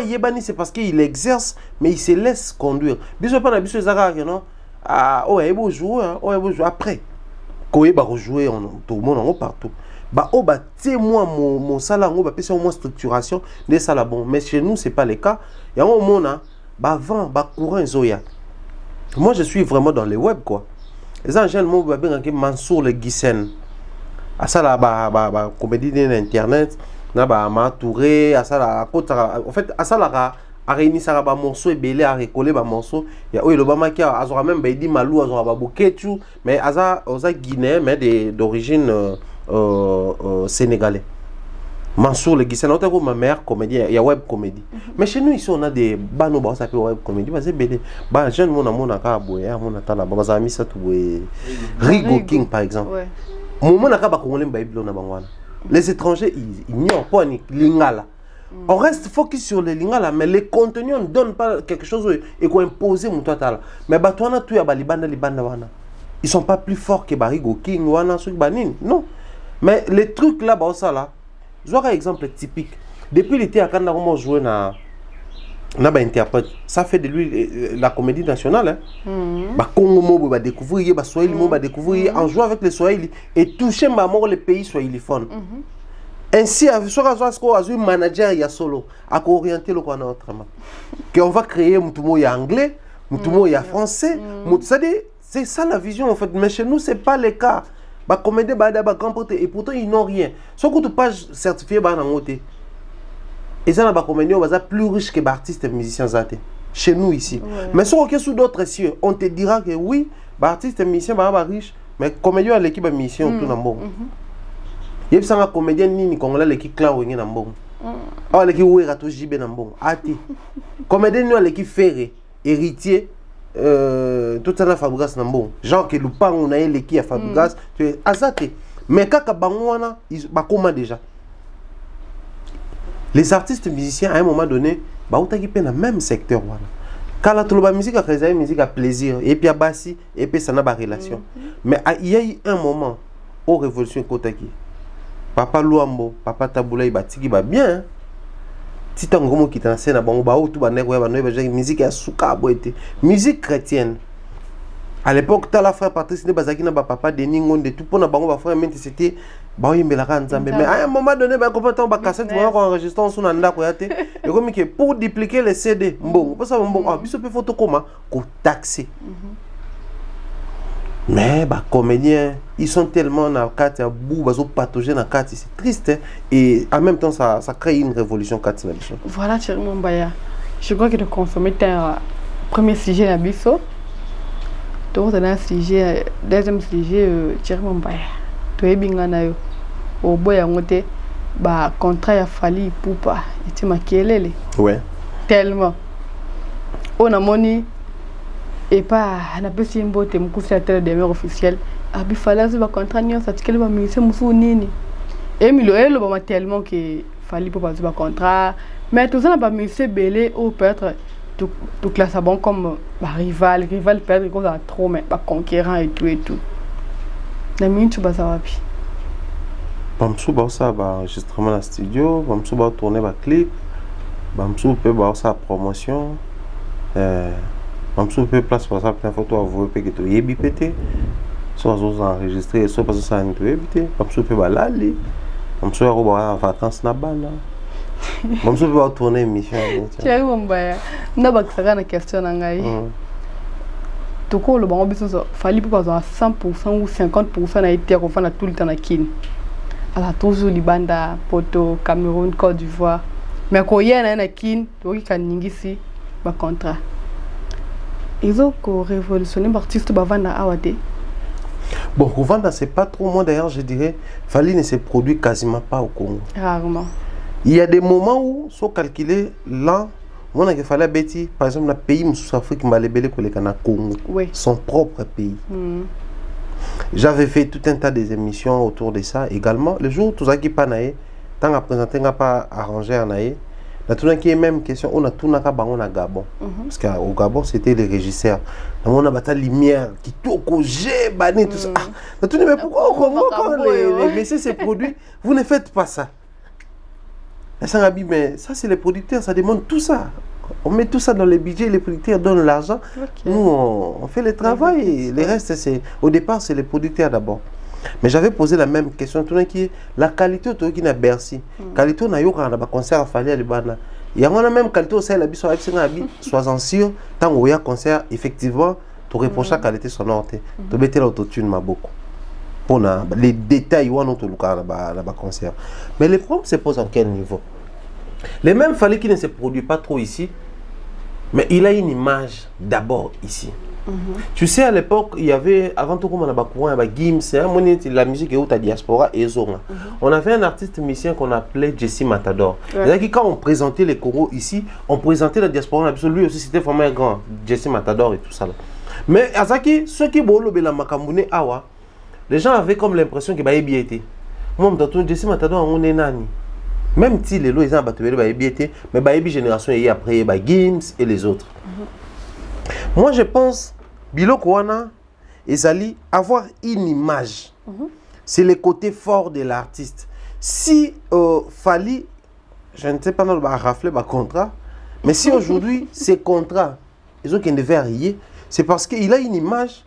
Yebani, c'est parce qu'il exerce, mais il se laisse conduire. Bisous pas bisous Zara, non? Ah, jouer après. Quand il va rejouer, tout le monde partout. Moi mon salaire, on va passer au moins structuration des salaires bon. Mais chez nous, c'est pas le cas. Il y a un moment, courant zoya. Moi, je suis vraiment dans les web, quoi. Les gens, j'ai le mot Mansour le Gissen. À ça, la comédie d'internet, ma touré, à ça, la côte. En fait, à ça, la a réuni ça ba morceau et belé a recoller ba morceau il y a l'Obama qui a même dit malou a boketu mais aza guinéen mais d'origine sénégalais Mansour le Guissé, notre ma mère comédien, il y a web comédie. Mais chez nous ici on a des banos, ça s'appelle web comédie. C'est bête. Bah jeune mon a boyer, mon a là, bah ça a mis ça tout Rigo King par exemple. Mon a pas congolais Bible na bangwana. Les étrangers ils ignorent pas ni lingala. On reste focus sur les lingala, mais les contenus on donne pas quelque chose et qu'on impose mon total. Mais bah toi na tout ya balibanda wana. Ils sont pas plus forts que Barigo King wana truc banin. Non. Mais les trucs là bah ça là. Je vois un exemple typique. Depuis l'été, quand on a joué na interprète, ça fait de lui la comédie nationale. Bah Congo va découvrir, bah Swahili va découvrir, en jouant avec les Swahili et toucher ma mort les pays swahiliphones. Ainsi, avec ce manager il y a solo, à orienter le Rwanda autrement. Qu'on va créer mutumo il y a anglais, mutumo il y a français, c'est ça la vision en fait. Mais chez nous c'est pas le cas. Bah comédie bah grand et pourtant ils n'ont rien. Sauf que tu page certifié bah na ngoté. Et ça na ba comédie on va plus riche que artistes et musiciens zaté. Chez nous ici. Mais sur aucun sous d'autres cieux, on te dira que oui, bah artistes et musiciens bah riche, mais comédien à l'équipe de musiciens tout na bon. Yep ça na comédien ni congolais l'équipe clan wengé na bon. Ah l'équipe ouera to jibé na bon. Ati. Comédien ni l'équipe ferré, héritier tout ça na Fabregas na bon genre que Lupin on a l'équipe à Fabregas tu es azate mais kaka bangwana ils ba comment déjà les artistes musiciens à un moment donné ba utaki pe na même secteur voilà quand la toloba musique à créer musique à plaisir et puis à bassi et puis ça na ba relation mais il y a eu un moment au révolution kotaki papa Luambo papa Tabula batiki ba bien si tu as un qui t'en scène à bon bah tout bah musique à souka boité musique chrétienne à l'époque tu as la frère Patrice ne bazaki na papa Denis Ngonde tout pour na bango ba frère même c'était bah il me la nzambe mais à un moment donné bah complètement ba cassette moi enregistrant sur nanda ko yate et comme que pour dupliquer les CD bon pas ça bon ah biso pe photo comment ko taxer mais bah comédiens ils sont tellement dans la carte à bout bazo patauger dans la carte c'est triste hein? Et en même temps ça crée une révolution carte là. Voilà Thierry Mombaya je crois que de consommer un premier sujet à biso donc un sujet deuxième sujet Thierry Mombaya to ebinga na yo au boya ngote ba contrat ya fali poupa eti makelele ouais tellement on a moni et pas na pesi mbote mkusi à télé demeure officielle abi fala ba contrat nyo sa tikele ba ministre musu nini emilo elo ba tellement que fali pour ba contrat mais tout ça na ba ministre belé ou peut-être tout classe bon comme ba rival peut-être qu'on a trop mais pas conquérant et tout na mintu ba sawapi bamsu ba ça ba enregistrement na studio bamsu ba tourner ba clip bamsu peut ba ça promotion bamsu peut place pour ça plein photo à vous que tu yebi pété soit enregistré soit parce que ça ne peut éviter bamsu peut ba lali bamsu ya roba en vacances na bana bamsu peut ba tourner émission Thierry Mombaya na ba saka na question na ngai toko lo bango biso fali pour à 100% ou 50% na été qu'on fait tout le temps na kin ala toujours libanda poto Cameroun Côte d'Ivoire mais ko yena na kin to ki kan ningisi ba contrat ils ont révolutionné l'artiste bavanda awate. Bon, Rwanda c'est pas trop moi d'ailleurs je dirais Fali ne se produit quasiment pas au Congo. Rarement. Il y a des moments où sont calculés là on a que fallait bêti par exemple le pays sous Afrique malébélé que le Congo son propre pays. J'avais fait tout un tas d'émissions autour de ça également le jour tout ça qui pas naé tant à présenter n'a pas arrangé en naé. La tout qui est même question on a tout n'a pas on a Gabon parce qu'au Gabon c'était les régisseurs on a battu lumière qui tout j'ai banni tout ça la tout mais pourquoi quand les messieurs se produit vous ne faites pas ça mais ça c'est les producteurs ça demande tout ça on met tout ça dans le budget les producteurs donnent l'argent nous on fait le travail et le reste c'est au départ c'est les producteurs d'abord. Mais j'avais posé la même question tout qui est la qualité autour qui n'a Bercy qualité on a eu quand on a concert à Fali à Libana il y a même qualité au sein la biso avec sois sûr tant où il y a concert effectivement tu reproches la qualité sonore tu mets l'autotune ma beaucoup pour les détails où on te le concert mais le problème se pose à quel niveau les mêmes Fali qui ne se produit pas trop ici mais il a une image d'abord ici Tu sais, à l'époque, il y avait, avant tout, comme on a courant, il y avait Gims, la musique est où ta diaspora et Zonga. On avait un artiste musicien qu'on appelait Jesse Matador. C'est-à-dire que quand on présentait les coraux ici, on présentait la diaspora, lui aussi c'était vraiment un grand, Jesse Matador et tout ça. Là. Mais Azaki, ceux qui bolo la Makamune Awa, les gens avaient comme l'impression que Baye bien été. Moi, je Jesse Matador, on est nani. Même si les lois, ils ont battu Baye bien été, mais Baye génération est après Gims et les autres. Moi, je pense, Biloko wana, ezali avoir une image. C'est le côté fort de l'artiste. Si Fally, je ne sais pas, on va rafler le contrat, mais si aujourd'hui, ces contrats, ils ont qu'un verrier, c'est parce qu'il a une image.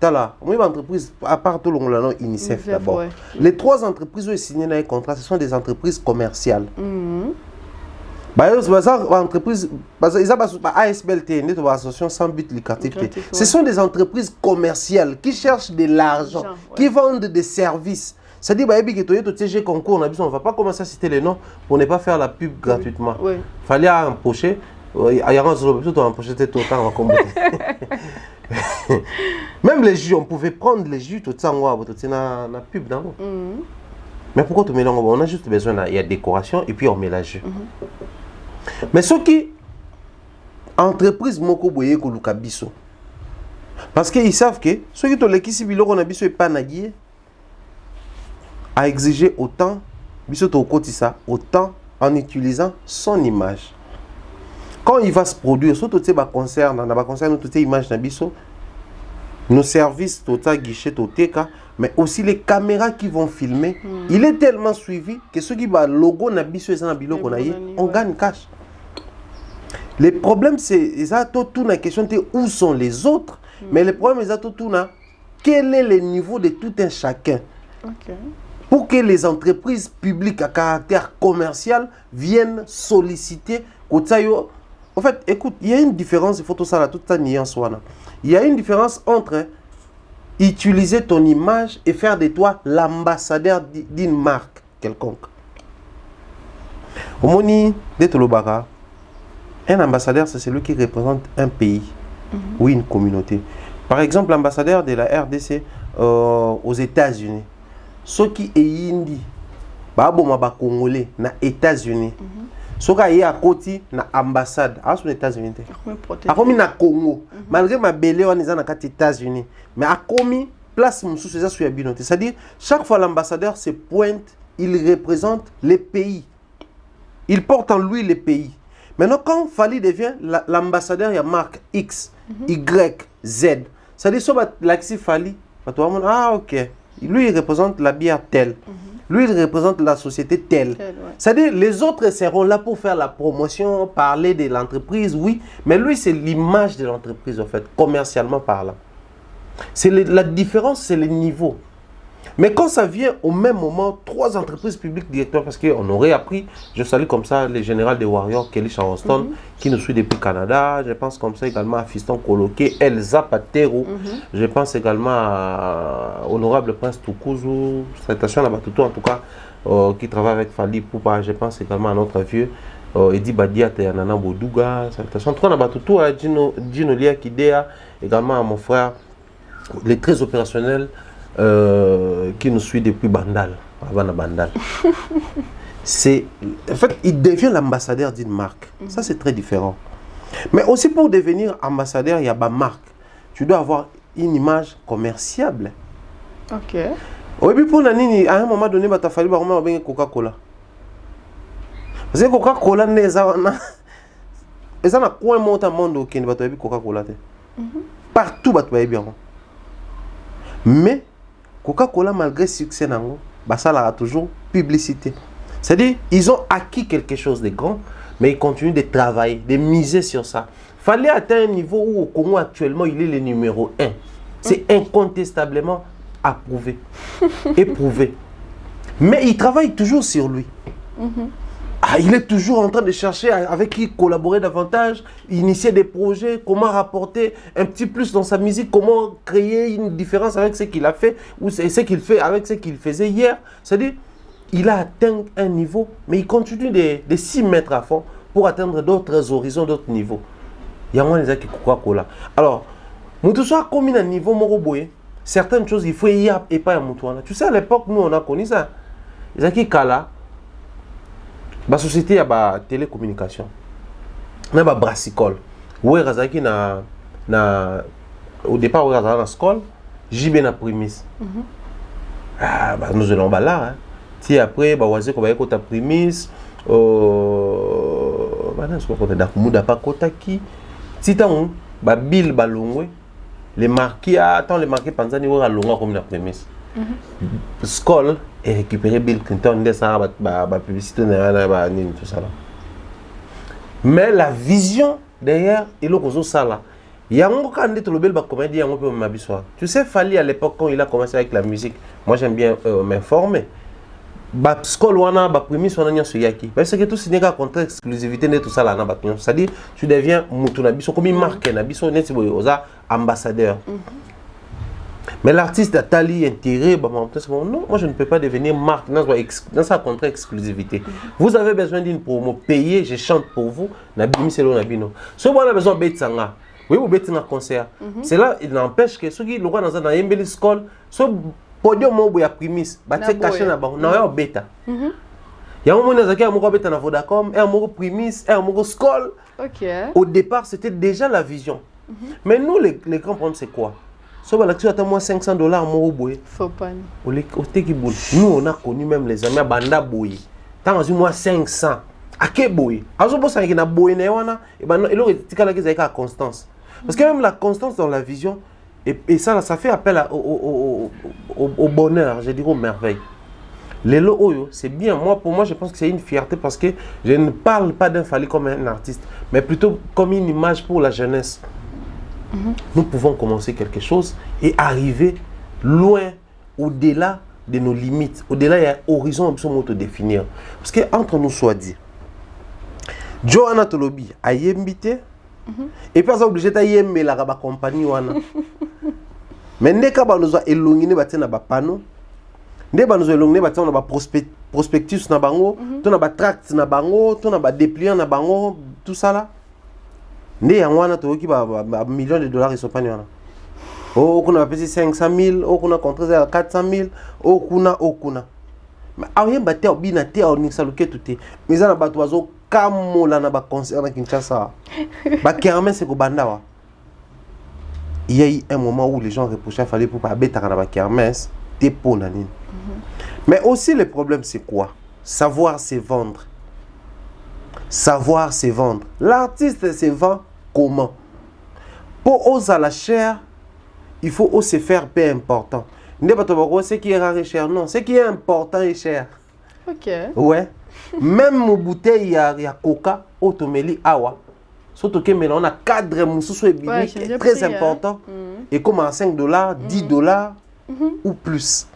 Là, moi, entreprise, à part tout le monde, UNICEF d'abord. Ouais. Les 3 entreprises où ils signent un contrat, ce sont des entreprises commerciales. Association sans but lucratif. Ce sont des entreprises commerciales qui cherchent de l'argent, qui vendent des services. C'est-à-dire que concours, on ne va pas commencer à citer les noms pour ne pas faire la pub gratuitement. Il fallait empocher. Même les jus, on pouvait prendre les jus tout ça na pub dans l'eau. Mais pourquoi tu mélanges? On a juste besoin il y a décoration et puis on met la jus. Mais ceux qui entreprise moko boye ko luka biso. Parce qu'ils savent que ceux qui ont l'équipe biloko na biso et pas naguié à exiger autant biso to kotisa autant en utilisant son image. Quand il va se produire, surtout tu sais concert, dans ba concert nous toutes images na biso, nos services total guichet toteka, mais aussi les caméras qui vont filmer, il est tellement suivi que ceux qui va logo na biso et na biloko na yé, on gagne cash. Le problème c'est ça tout la question de où sont les autres, mais le problème c'est tout quel est le niveau de tout un chacun. Pour que les entreprises publiques à caractère commercial viennent solliciter en fait, écoute, il y a une différence, il faut tout ça, toute ta nuance. Il y a une différence entre utiliser ton image et faire de toi l'ambassadeur d'une marque quelconque. Au Moni, un ambassadeur, c'est celui qui représente un pays ou une communauté. Par exemple, l'ambassadeur de la RDC aux États-Unis, ceux qui est indi, Congolais, aux États-Unis. Ce qui est à côté de l'ambassade, aux États-Unis. À côté na Congo, malgré ma belle, on est dans les États-Unis. Mais à côté, place mon sous c'est-à-dire, chaque fois l'ambassadeur se pointe, il représente les pays. Il porte en lui les pays. Maintenant, quand Fally devient l'ambassadeur, il y a marque X, Y, Z. C'est-à-dire, si l'axi Fally, ah ok, lui il représente la bière telle. Lui, il représente la société telle. C'est-à-dire, les autres seront là pour faire la promotion, parler de l'entreprise, oui. Mais lui, c'est l'image de l'entreprise, en fait, commercialement parlant. La différence, c'est le niveau. Mais quand ça vient au même moment, 3 entreprises publiques directeurs, parce qu'on aurait appris, je salue comme ça les générales des Warriors, Kelly Charleston, qui nous suit depuis le Canada. Je pense comme ça également à Fiston Coloqué, Elsa Patero. Je pense également à Honorable Prince Tukuzu, salutation à Batutu en tout cas, qui travaille avec Fally Poupa. Je pense également à notre vieux Edi Badiat et à Nana Bodouga. Salutation à Batutu, à Gino Lia Kidea, également à mon frère, les très opérationnels. Qui nous suit depuis Bandal, avant Bandal. En fait, il devient l'ambassadeur d'une marque. Ça, c'est très différent. Mais aussi pour devenir ambassadeur, il y a ma marque. Tu dois avoir une image commerciable. Ok. Au début, pour Nanini, à un moment donné, il a fallu que Coca-Cola. Parce que Coca-Cola, ils ont un montant monde qui est Coca-Cola. Partout, il bien. Mais Coca-Cola, malgré le succès, ça a toujours publicité. C'est-à-dire, ils ont acquis quelque chose de grand, mais ils continuent de travailler, de miser sur ça. Il fallait atteindre un niveau où au Congo actuellement, il est le numéro 1. C'est incontestablement approuvé, éprouvé. Mais il travaille toujours sur lui. Il est toujours en train de chercher avec qui collaborer davantage, initier des projets, comment rapporter un petit plus dans sa musique, comment créer une différence avec ce qu'il a fait ou ce qu'il fait avec ce qu'il faisait hier. C'est-à-dire, il a atteint un niveau, mais il continue de s'y mettre à fond pour atteindre d'autres horizons, d'autres niveaux. Il y a moins de Coca-Cola. Alors, Moutou soit comme un niveau moroboye. Certaines choses, il faut y aller et pas à Moutouana. Tu sais, à l'époque, nous, on a connu ça. Ils ont dit Kala, la société a la télécommunication. On a la brassicole. Où est Razaki au départ, on a la scole, j'y vais na prémisse. Ah, bah, nous allons là. Hein. Si après, bah, on va dire qu'on va écouter ta prémisse. Bah, non, c'est quoi qu'on a d'Akmouda pas Kotaki. Si t'as un, bah, Bill Balongwe. Les marqués, attends, les marqués Panzani ou à longueur comme la prémisse. Skoll et récupérer Bill Clinton, des ça, publicité, tout ça là. Mais la vision derrière, il y a ça là. Il y a un candidat le bel comédien, on peut m'abissoir. Tu sais, Fali à l'époque quand il a commencé avec la musique, moi j'aime bien m'informer. Skoll wana ba prémisse on a sur yaki. Parce que tout ce n'est qu'un contre exclusivité de tout ça là na ba. C'est-à-dire tu deviens mutu na biso comme marque na biso net oza ambassadeur. Mais l'artiste a tali intérêt, non, moi je ne peux pas devenir marque dans sa contre exclusivité. Vous avez besoin d'une promo payée, je chante pour vous, nabimi selo nabino. Si vous avez besoin de betsanga, oui vous betsanga concert. C'est là il n'empêche que ceux qui le voient dans un yembeli Skoll, ce podium mo ya prémisse, ba te caché na ba, na yo beta. Il y a un moment où on a beta na Vodacom, un moment prémisse, un moment Skoll. OK. Au départ, c'était déjà la vision. Mais nous les grands problèmes c'est quoi? Si on a moi $500 mon boy. Faut pas. Nous on a connu même les amis à Banda Boy. Tant que moi 500. À quel boy? Alors bon ça qui na boy ne wana et ben il aurait dit qu'il y a constance. Parce que même la constance dans la vision et ça fait appel au bonheur, je dirais aux merveilles. Les lots, c'est bien. Pour moi, je pense que c'est une fierté parce que je ne parle pas d'un Fally comme un artiste, mais plutôt comme une image pour la jeunesse. Nous pouvons commencer quelque chose et arriver loin, au-delà de nos limites. Au-delà, il y a un horizon absolument à définir. Parce qu'entre nous soit dit, Johanna Tolobi a yembité, et puis on est obligé de yember la compagnie. Mais dès qu'on nous a élongé, on a panneau. Dès qu'on nous a élongé, on a prospectus, on a tract, on a dépliant, tout ça là. Né en wana to ki ba millions de dollars ils sont pas wana. Oh kuna a payé 500 000, oh kuna contrat à 400 000, oh kuna. Mais ayen baté obina té on ça le tout té. Mais ça na ba toazo kamola na ba concert na Kinshasa. Ba kermen c'est ko banda wa. Il y a eu un moment où les gens reprochaient fallait pour pas bêta na ba kermen, té pour nanine. Mais aussi le problème c'est quoi? Savoir se vendre. Savoir se vendre. L'artiste se vend comment? Pour oser la chair, il faut aussi faire peu important. Ce qui est rare et cher, non. Ce qui est important et cher. OK. Ouais. Même mon bouteille, il y a coca, automeli, awa. Surtout que on a cadre très important. Et comme à $5, $10 ou plus.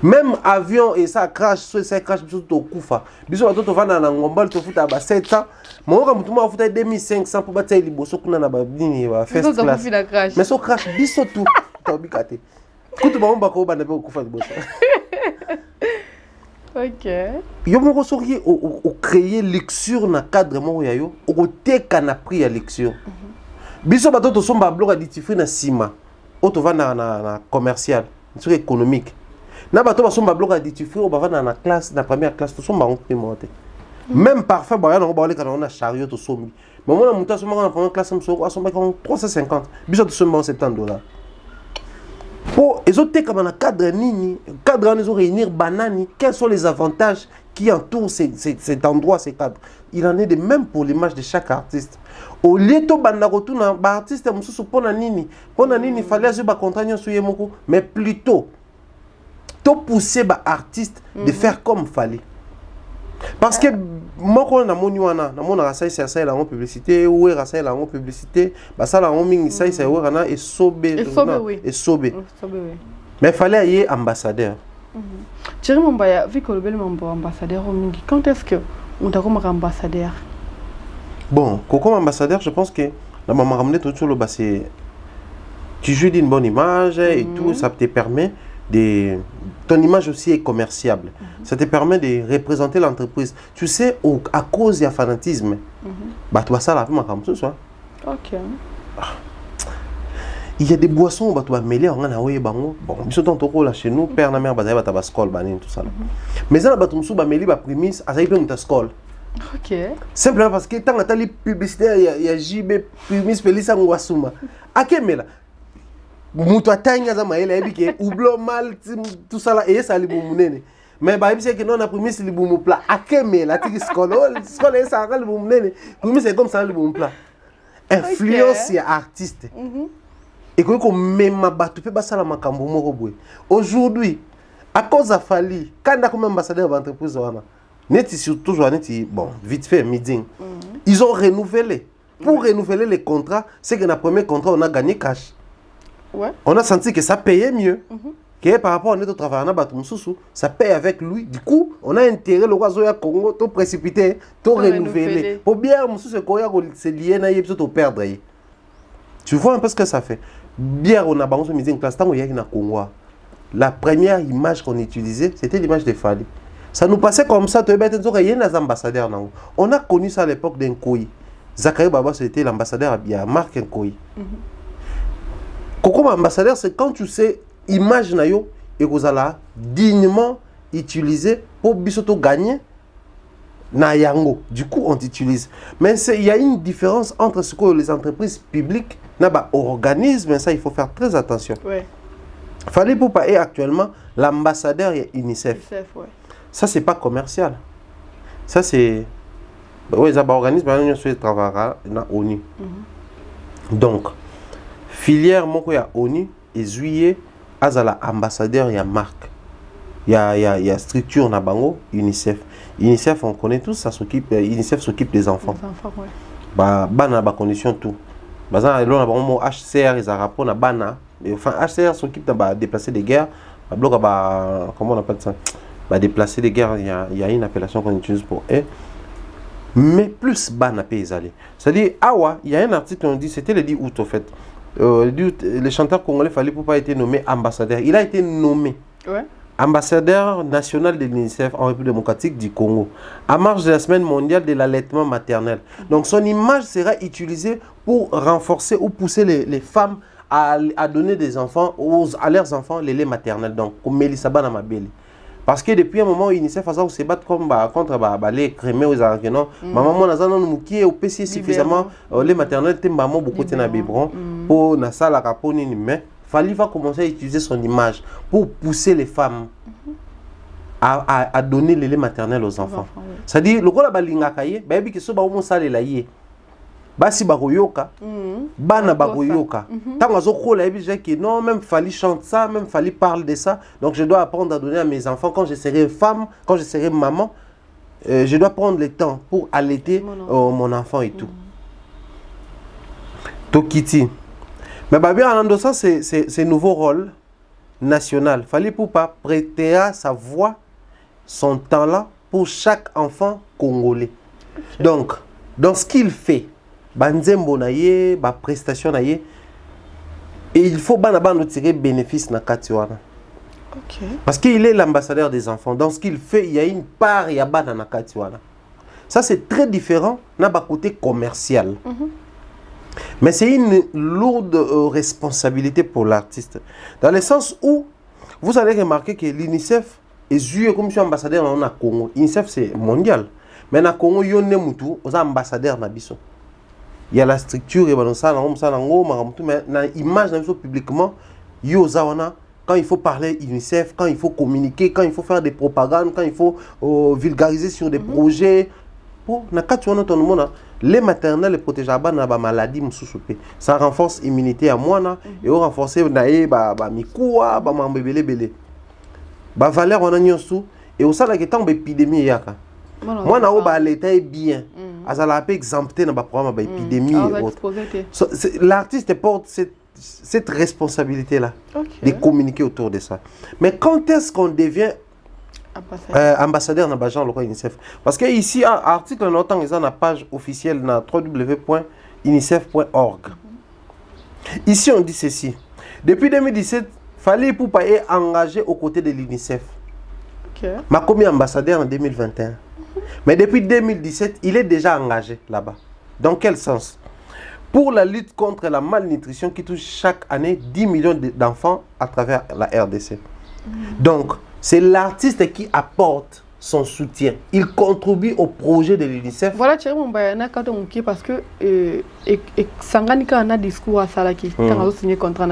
Même avion et ça crash, ça crash tout au koufa. Bisous tout va dans ngombal to futa ba 700. Mon ka mutu ma futa 2500 pour battre liboso kuna na ba bini ba first class. Mais so crash biso tout to bikate. Kutu ba omba ko ba na be koufa liboso. OK. Yo mo sori o créer lecture na cadre mo ya yo, o teka na prix ya lecture. Biso ba to somba bloka ditifri na sima. O to va na commercial, sur économique. Na bato basomba bloc à ditifri on va dans la classe, la première classe, tout somba on peut monter. Même parfait bah on va aller quand on a chariot tout sombi. Mais moi on monte somba dans la première classe on somba 350. Biso tout somba $70. Pour les autres comme un cadre nini, cadre ils ont réunir banani, quels sont les avantages qui entourent cet endroit, ces cadres. Il en est de même pour l'image de chaque artiste. Au lieu de banda retourna ba artiste mususu pona nini fallait azu ba contrat sur yemoko, mais plutôt to pousser ba artiste de faire comme fallait. Parce que moi quand na moni wana na mona rasai c'est la publicité ou rasai la publicité ba ça la mingi sai c'est wana et sobe et sobe. Mais fallait aller ambassadeur. Thierry Mombaya vu que le bel ambassadeur au mingi quand est-ce que on t'a comme ambassadeur? Bon, comme ambassadeur, je pense que la maman ramené tout sur le bas c'est tu joues d'une bonne image et tout, ça te permet de... Ton image aussi est commerciable. Ça te permet de représenter l'entreprise. Tu sais, à cause du fanatisme, bah tu vas ça la faire comme ça. OK. il y a des boissons bato ba mêlé on a ouais bango bon biso tant toko là chez nous père na mère bazali bata ba skol banine tout ça là mais ça bato musu ba mêlé ba prémisse azali pe muta skol. OK. Simplement parce que tant que les publicitaires il y a JB prémisse pelisa ngwasuma akemela muto atanya za maele ebike oublo mal tout ça là et ça li bomunene mais ba ebise que non na prémisse li bomu plat akemela tiki skol skol et ça li bomunene prémisse c'est comme ça li bomu plat influence ya artiste. Et que même bato pe basala makambo moko boy aujourd'hui à cause de Fali quand on a comme ambassadeur d'entreprise wana neti surtout neti bon vite fait meeting ils ont renouvelé pour renouveler les contrats c'est que dans le premier contrat on a gagné cash on a senti que ça payait mieux que par rapport à notre travail na bato mususu ça paye avec lui du coup on a intérêt le oiseau ya Congo to précipiter to renouveler pour bien mususu ko ya se lier na yebso to perdre. Tu vois un peu ce que ça fait. Bien, on a balancé une meeting classe, tant qu'on y a une Congo. La première image qu'on utilisait, c'était l'image de Fali. Ça nous passait comme ça, il y a des ambassadeurs. On a connu ça à l'époque d'Nkoyi. Zachary Baba, c'était l'ambassadeur à Marc Nkoyi. Comme ambassadeur, c'est quand tu sais, image nayo, et que vous allez dignement utiliser pour bisoto gagner. Na yango. Du coup, on utilise. Mais il y a une différence entre ce que les entreprises publiques organismes, ça il faut faire très attention. Fallait pour pas actuellement l'ambassadeur et UNICEF. Ça c'est pas commercial. Ça c'est oui, ça organisme qui travaillera na ONU. Donc filière moko ya ONU et juillet azala ambassadeur ya marque. Il y a structure na bango UNICEF. UNICEF on connaît tous, ça s'occupe UNICEF s'occupe des enfants. Bana ba condition tout. Bazan là on HCR ils a rapport na bana mais enfin HCR s'occupe de déplacer des guerres, bloc comment on appelle ça, déplacer des guerres, il y a une appellation qu'on utilise pour eux. Mais plus bana pays aller. C'est-à-dire awa, il y a un article on dit c'était le 10 août au fait. Le chanteur congolais fallait pour pas être nommé ambassadeur. Il a été nommé. Ambassadeur national de l'UNICEF en République démocratique du Congo, à marge de la semaine mondiale de l'allaitement maternel. Donc son image sera utilisée pour renforcer ou pousser les femmes à donner des enfants à leurs enfants les laits maternels. Donc comme Mélissa Banamabeli. Parce que depuis un moment, l'UNICEF a se battre contre les crémés aux Argentins. Maman, mon azan nous qui au PC suffisamment les maternels t'es maman beaucoup de biberon pour na sala caponi mais Fali va commencer à utiliser son image pour pousser les femmes à donner les laits maternels aux enfants. C'est-à-dire, le gars balinga kaye, baby que so ba omo sale la yé. Basi bagoyoka, bana bagoyoka. Tant azo kola ebi que non, même Fali chante ça, même Fali parle de ça. Donc je dois apprendre à donner à mes enfants quand je serai femme, quand je serai maman, je dois prendre le temps pour allaiter mon enfant et tout. Tokiti. Mais bien en endossant ces nouveaux rôles national, fallait pour pas prêter à sa voix, son talent pour chaque enfant congolais. Donc, dans ce qu'il fait, banzembo naye, ba prestation naye, et il faut ban tirer bénéfice na katiwana. Parce qu'il est l'ambassadeur des enfants. Dans ce qu'il fait, il y a une part, il y a ban na katiwana. Ça c'est très différent na ba côté commercial. Mais c'est une lourde responsabilité pour l'artiste. Dans le sens où vous allez remarquer que l'UNICEF est joué comme ambassadeur dans le Congo. L'UNICEF c'est mondial. Mais dans le Congo, il y a un ambassadeur. Il y a la structure, mais dans l'image publiquement, il y a quand il faut parler UNICEF, quand il faut communiquer, quand il faut faire des propagandes, quand il faut vulgariser sur des projets. Pour les maternelles protègent la maladie, ça renforce l'immunité à moi et on renforce mikoua, valeur on a nyosu et au sein de temps épidémie yaka. Moi na oba l'état est bien. Azala peu exempté na programme épidémie et autres. L'artiste porte cette responsabilité là de communiquer autour de ça. Mais quand est-ce qu'on devient ambassadeur dans Bajan local UNICEF? Parce que ici article notant ils ont la page officielle na www.unicef.org. Ici on dit ceci. Depuis 2017, fallait pour pas être engagé aux côtés de l'UNICEF. M'a commis ambassadeur en 2021. Mais depuis 2017, il est déjà engagé là-bas. Dans quel sens? pour la lutte contre la malnutrition qui touche chaque année 10 millions d'enfants à travers la RDC. Donc, c'est l'artiste qui apporte son soutien. Il contribue au projet de l'UNICEF. Voilà, tu sais, parce que Sanganika a un discours à Salaki, qui a signé contrat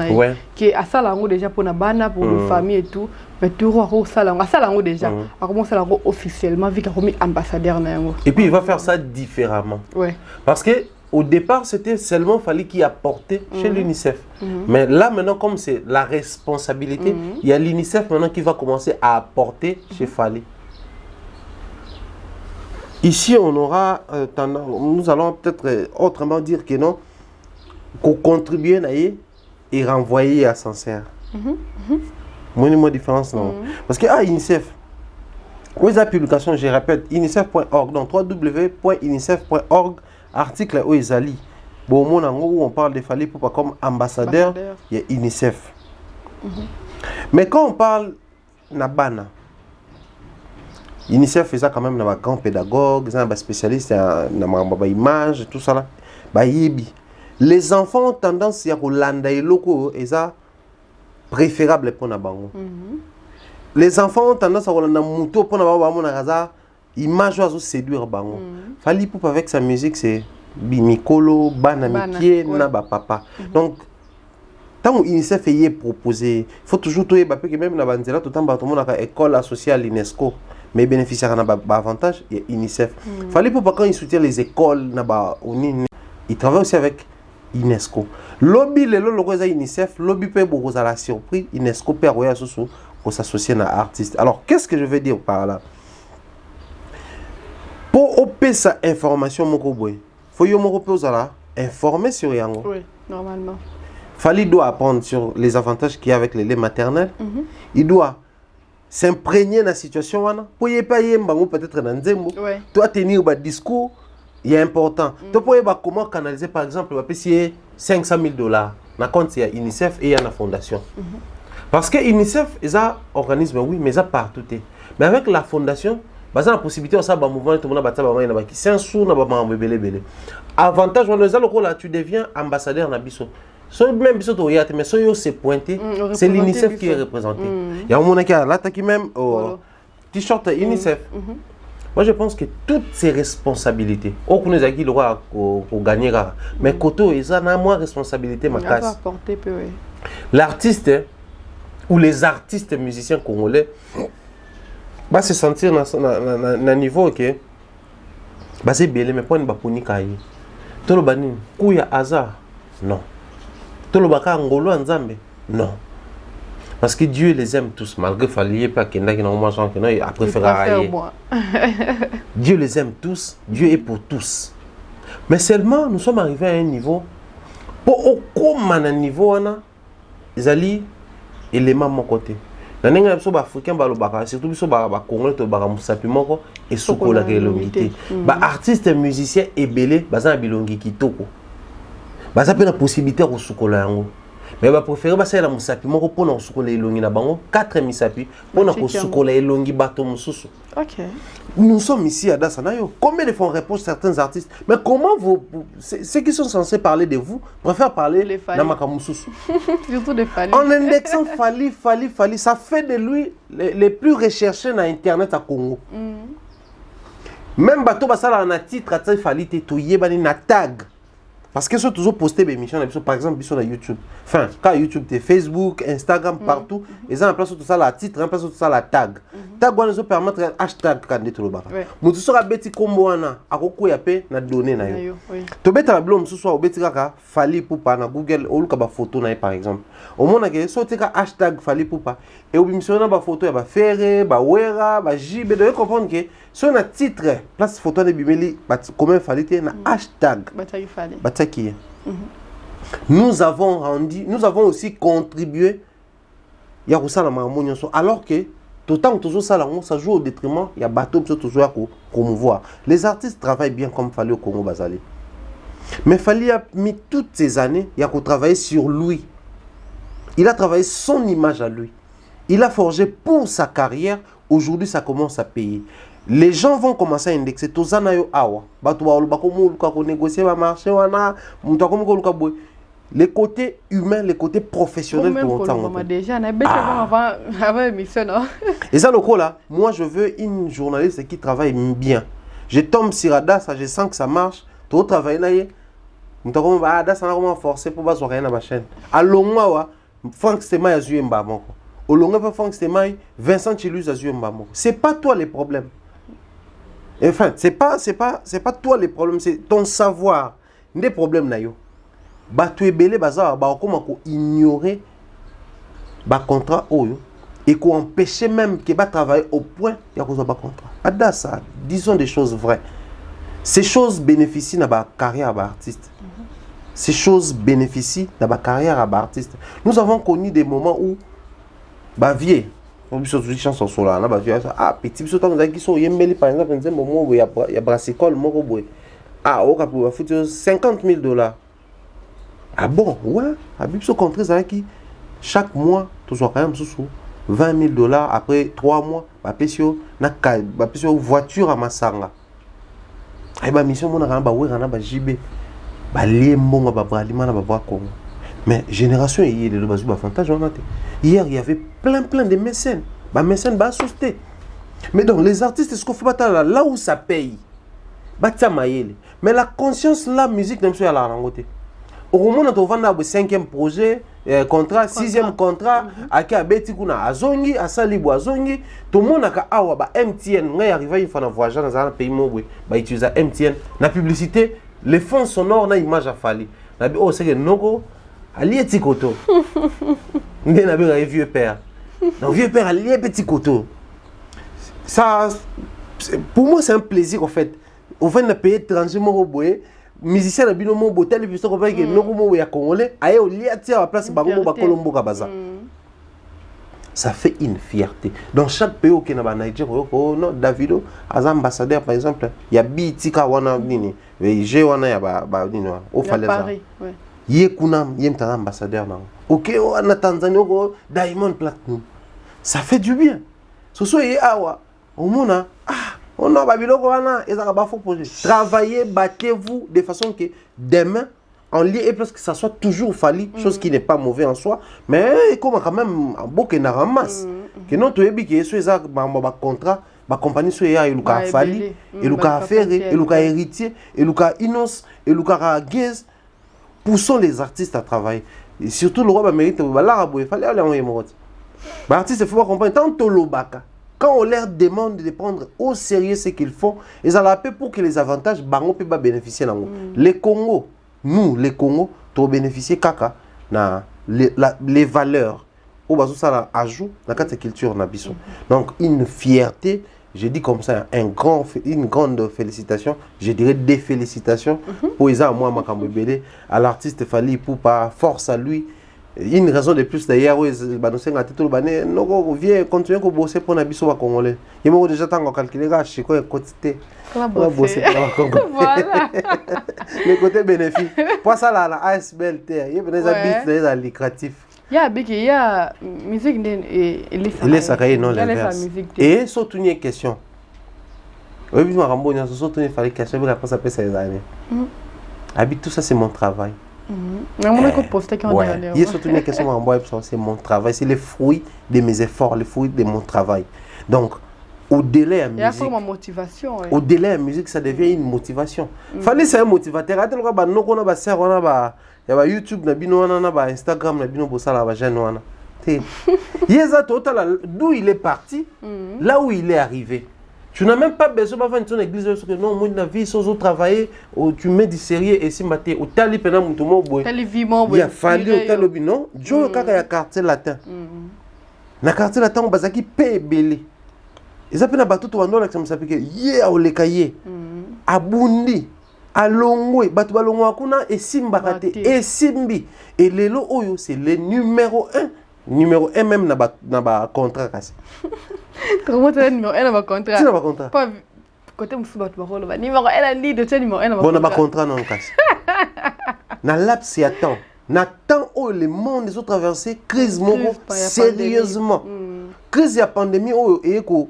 qui est à Salango déjà pour la bana, pour les familles et tout. Mais tu vois, Salango déjà, a commencé à officiellement, vu qu'il a remis ambassadeur. Et puis il va faire ça différemment. Ouais. Parce que au départ, c'était seulement Fally qui apportait chez l'UNICEF. Mais là, maintenant, comme c'est la responsabilité, il y a l'UNICEF maintenant qui va commencer à apporter chez Fally. Ici, on aura nous allons peut-être autrement dire que non, qu'on contribue et renvoyer à Sancerre. Mon différence, non. Parce que, UNICEF, où est la publication, je répète, unicef.org, donc www.unicef.org, article où ils allient. Bon, où on parle de Fally Ipupa comme ambassadeur, il y a UNICEF. Mais quand on parle Nabana, UNICEF faisait quand même un grand pédagogue, un spécialiste en image, tout ça là. Les enfants ont tendance à Rolanda et locaux, et ça préférable pour Nabango. Les enfants ont tendance à Rolanda Mouto pour Nabango, image à séduire Bango. Fally Ipupa avec sa musique, c'est Bimikolo, Banamikie, Naba Papa. Donc, tant que l'UNICEF est proposé, il faut toujours trouver que même dans la tout le monde a une école associée à l'UNESCO. Mais bénéficiaires n'ont pas avantage, il y a l'UNICEF. Fally Ipupa quand il soutient les écoles, il travaille aussi avec l'UNESCO. Lobby, le logo de l'UNICEF, lobby peut beaucoup à la surprise, l'UNESCO peut avoir pour s'associer à un artiste. Alors, qu'est-ce que je veux dire par là? Pour opérer sa information, il faut que informer sur Yango. Oui, normalement. Fally doit apprendre sur les avantages qu'il y a avec les laits maternels. Il doit s'imprégner de la situation. Pour y pas peut-être dans Nzembo. Toi tenir un discours, il est important. Tu peux comment canaliser par exemple, payer $500 000 dans compte il y a UNICEF et il y a la fondation. Parce que UNICEF est un organisme, oui, mais ça partout. Mais avec la fondation, il y a la possibilité de faire un mouvement, tout le monde va c'est un sou, avantage, tu deviens ambassadeur dans Bisso. Même si c'est pointé, c'est l'UNICEF qui est représenté. Il y a un monde qui a l'attaque même au t-shirt UNICEF. Moi, je pense que toutes ces responsabilités, on connaît qui le droit pour gagner, mais Koto, ils ont moins de responsabilité. L'artiste ou les artistes musiciens congolais va se sentir dans un niveau que c'est belé, mais pas une baponi kaye. Tout le banin, kouya hasard, non. Tout le baka ngolo nzambe, non. Parce que Dieu les aime tous, malgré Fally pas qu'il y en a qui n'ont pas changé, il a préféré. Dieu les aime tous, Dieu est pour tous. Mais seulement, nous sommes arrivés à un niveau, pour au comment un niveau, ils allaient éléments de mon côté. Dans les Africains, surtout les Congolais, et sous la relongité. Les artistes musiciens et belés, ils ont bilongi kitoko. Ils ont la possibilité de soukola. Mais ils préfèrent passer la musapi moko pour na soukola elongi na bango 4 misapi pour na soukola elongi bato mususu. OK. Nous sommes ici à Dassanayo. Combien de fois on reproche certains artistes? Mais comment ceux qui sont censés parler de vous préfèrent parler de Makamususu? Surtout de Fally. En indexant Fally, ça fait de lui les plus recherchés dans Internet à Congo. Même bateau basala na titre à Fally te toyé bani na tag. Parce que sont toujours posté des émissions, par exemple, sur YouTube. Enfin, quand YouTube, Facebook, Instagram, partout, ils ont en place tout ça la titre, en place tout ça la tag. Tag, on nous permet de hashtag candidat. Mais tu seras bêti comme moi, à quoi y a paix, na donné na yo. Tu bêta la blonde, ce soir, au bêti kaka, Fally Ipupa na Google, ou le photo na par exemple. Au moins, que sorti ka hashtag Fally Ipupa. Et au bimsion na ba photo, ya ba ferre, ba wera, ba jibe, de comprendre que sur un titre, place photo de bimeli, comment Fally te na hashtag. Nous avons aussi contribué alors que tout le temps ça joue au détriment, il y a bateau toujours à promouvoir. Les artistes travaillent bien comme Fally au Congo Bazali. Mais Fally a mis toutes ces années, il y a qu'on travailler sur lui. Il a travaillé son image à lui. Il a forgé pour sa carrière. Aujourd'hui, ça commence à payer. les gens vont commencer à indexer tozana yo awa bato ba ko négocier ba marché wana muta ko luka boy les côtés humains, les côtés professionnels pour on déjà avant émission. Et ça le coup là, moi je veux une journaliste qui travaille bien. Je tombe sur Adas, je sens que ça marche. Tout travail là, nous avons Adas on a vraiment forcé pour pas se rien à ma chaîne. À longuement Franck Stemay a joué mbamo. Au longuement Franck Stemay, Vincent Chilus a joué mbamo. C'est pas toi les problèmes. Enfin, c'est pas toi les problèmes, c'est ton savoir. Des problèmes na yo. Tu es belé baza ba comment ignorer ba contrat oyo et qu'on empêcher même que ba travailler au point ya ko ba contrat. Ada ça, disons des choses vraies. Ces choses bénéficient dans ba carrière ba artiste. Ces choses bénéficient dans ba carrière ba artiste. Nous avons connu des moments où ba vieux on surtout des chansons sur là ba vieux petit biso tant qui sont yembeli par exemple un moment où il y a brassicole moko boy. O ka pour foutre $50,000. Ah bon, ouais. Abibso contre ça qui chaque mois, toujours quand même sous $20,000 après 3 mois, ba pesio voiture à Masanga. Ay ba mission mona ba wera ba JB. Ba liembonga ba bralima na ba Congo. Mais génération hier le bazu ba fantage on a. Hier il y avait plein de mécènes. Ba mécènes ba sousté. Mais donc les artistes ce qu'on fait pas là où ça paye. Ba mayele. Mais la conscience la musique n'aime pas la rangote. Au moment où on va le 5e projet, contrat, 6e contrat, avec Abeti Kuna Azongi, Asalibu Azongi, tout le monde a awa ba MTN, on est arrivé une fois dans voyage dans un pays mobile, ba utiliser MTN, la publicité, les fonds sonores na image a fallu. Na bi oh c'est que noko ali petit koto. Ndé na bi un vieux père. Donc vieux père ali petit koto. Ça pour moi c'est un plaisir en fait. On va ne payer étranger mon boé. Musicien na bino mo botel biso ko ba ke noko mo ya congolais aye o liati à place bango mo ba kolombo ka baza. Ça fait une fierté. Dans chaque pays au Kenya, Nigeria, non Davido, as ambassadeur par exemple, il y a Bitika wana nini, j'ai wana ya ba nini au Faleza. Yé kunam yé mtana ambassadeur na. OK, na Tanzanie ko Diamond Platinum. Ça fait du bien. Ce soit yé awa, au mona on a babiloko wana ezaka ba faux projet. Travaillez, battez-vous de façon que demain en lié et parce que ça soit toujours fallu, chose qui n'est pas mauvais en soi, mais comme quand même beaucoup na ramasse. Que non tu ebi que ça ba contrat, ba compagnie so ya eluka fali, eluka affaire, eluka héritier, eluka inos, eluka gaze. Poussons les artistes à travailler. Et surtout le roi ba mérite ba la rabou, il fallait aller en émote. Ba artiste faut pas comprendre tant tolobaka. Quand on leur demande de prendre au sérieux ce qu'ils font, ils ont la paix pour que les avantages bango peut pas bénéficier dans les Congo. Nous, les Congo, tu bénéficier kaka na les valeurs au bazo ça ajout dans cette culture na biso. Donc une fierté, je dis comme ça une grande félicitation, je dirais des félicitations pour Isa moi makambo belé à l'artiste Fally Ipupa, force à lui. Une raison de plus d'ailleurs où banosé ngati tout bané noko vient continuer ko bosser pour na biso ba congolais. Yemo déjà tango calculer ga chiko e quantité. On va bosser pour la Congo. Voilà. Le côté bénéfique. Pour ça là la ASBLT, il y a des habits très lucratifs. Il y a musique les sakaye non les vers. Et surtout une question. Oui, je me rambo nya surtout il fallait question pour répondre à ces années. Habite tout ça c'est mon travail. Il y a surtout une question, c'est mon travail, c'est le fruit de mes efforts, le fruit de mon travail. Donc, au-delà de la musique, au-delà de la musique, ça devient une motivation. Fallait c'est un motivateur. Il y a YouTube, Instagram, d'où il est parti, là où il est arrivé. Tu n'as même pas besoin de faire une église parce que non, moi, la vie, sans travailler, tu mets du sérieux et si maté, au tali pena moutomo boy. Il a fallu au tali non, Joe kaka ya quartier latin. Na quartier latin, on bazaki paye belé. Ils appellent bateau to wando la que ça s'appelle yé au lekaye. Abundi, alongwe, batu balongwa akuna et simbakate et simbi. Et lelo oyo, c'est le numéro 1. Numéro 1 même na ba contrat kasi. Comment tu as numéro 1 dans ma contrat? Tu n'as pas contrat. Pas côté musuba tu bakolo ba numéro 1 la ni de tu numéro 1 dans ma contrat. Bon na ba contrat non kasi. Na laps y attend. Na temps où le monde les autres traversé crise moko sérieusement. Crise ya pandémie oh et ko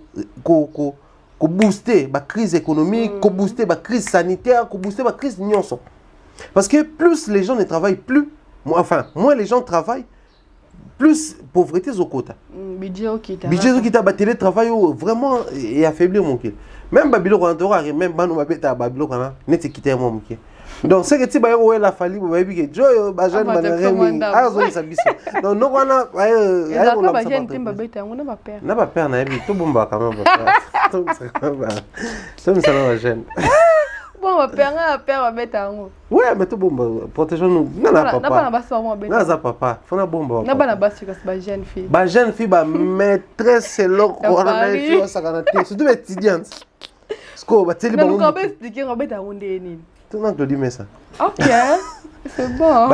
ko booster la crise économique, ko booster la crise sanitaire, ko booster la crise nyonso. Parce que plus les gens ne travaillent plus, moins les gens travaillent, plus pauvreté au quota. Budget au kita. Budget au kita, télétravail vraiment est affaibli mon kill. Même Babylone quand on même Banu Mabeta Babylone quand n'est quitté mon kill. Donc c'est que tu vas où la falli, vous voyez que Joy Bajan Banaremi, Azon Sabiso. Donc non on a on a pas n'a pas peur n'a tout bomba quand même tout ça la gêne. Bon on va mettre en haut. Ouais mais tout bomba protégeons-nous. Non papa. Non ça papa, faut na bomba. Na bana basi que c'est jeune fille. Ba jeune fille ba maîtresse c'est l'or on a fait ça quand on surtout étudiante. Sko ba teli ba. Non on va expliquer on va mettre en haut nini. Tout le monde te dit mais ça. Ok, c'est bon.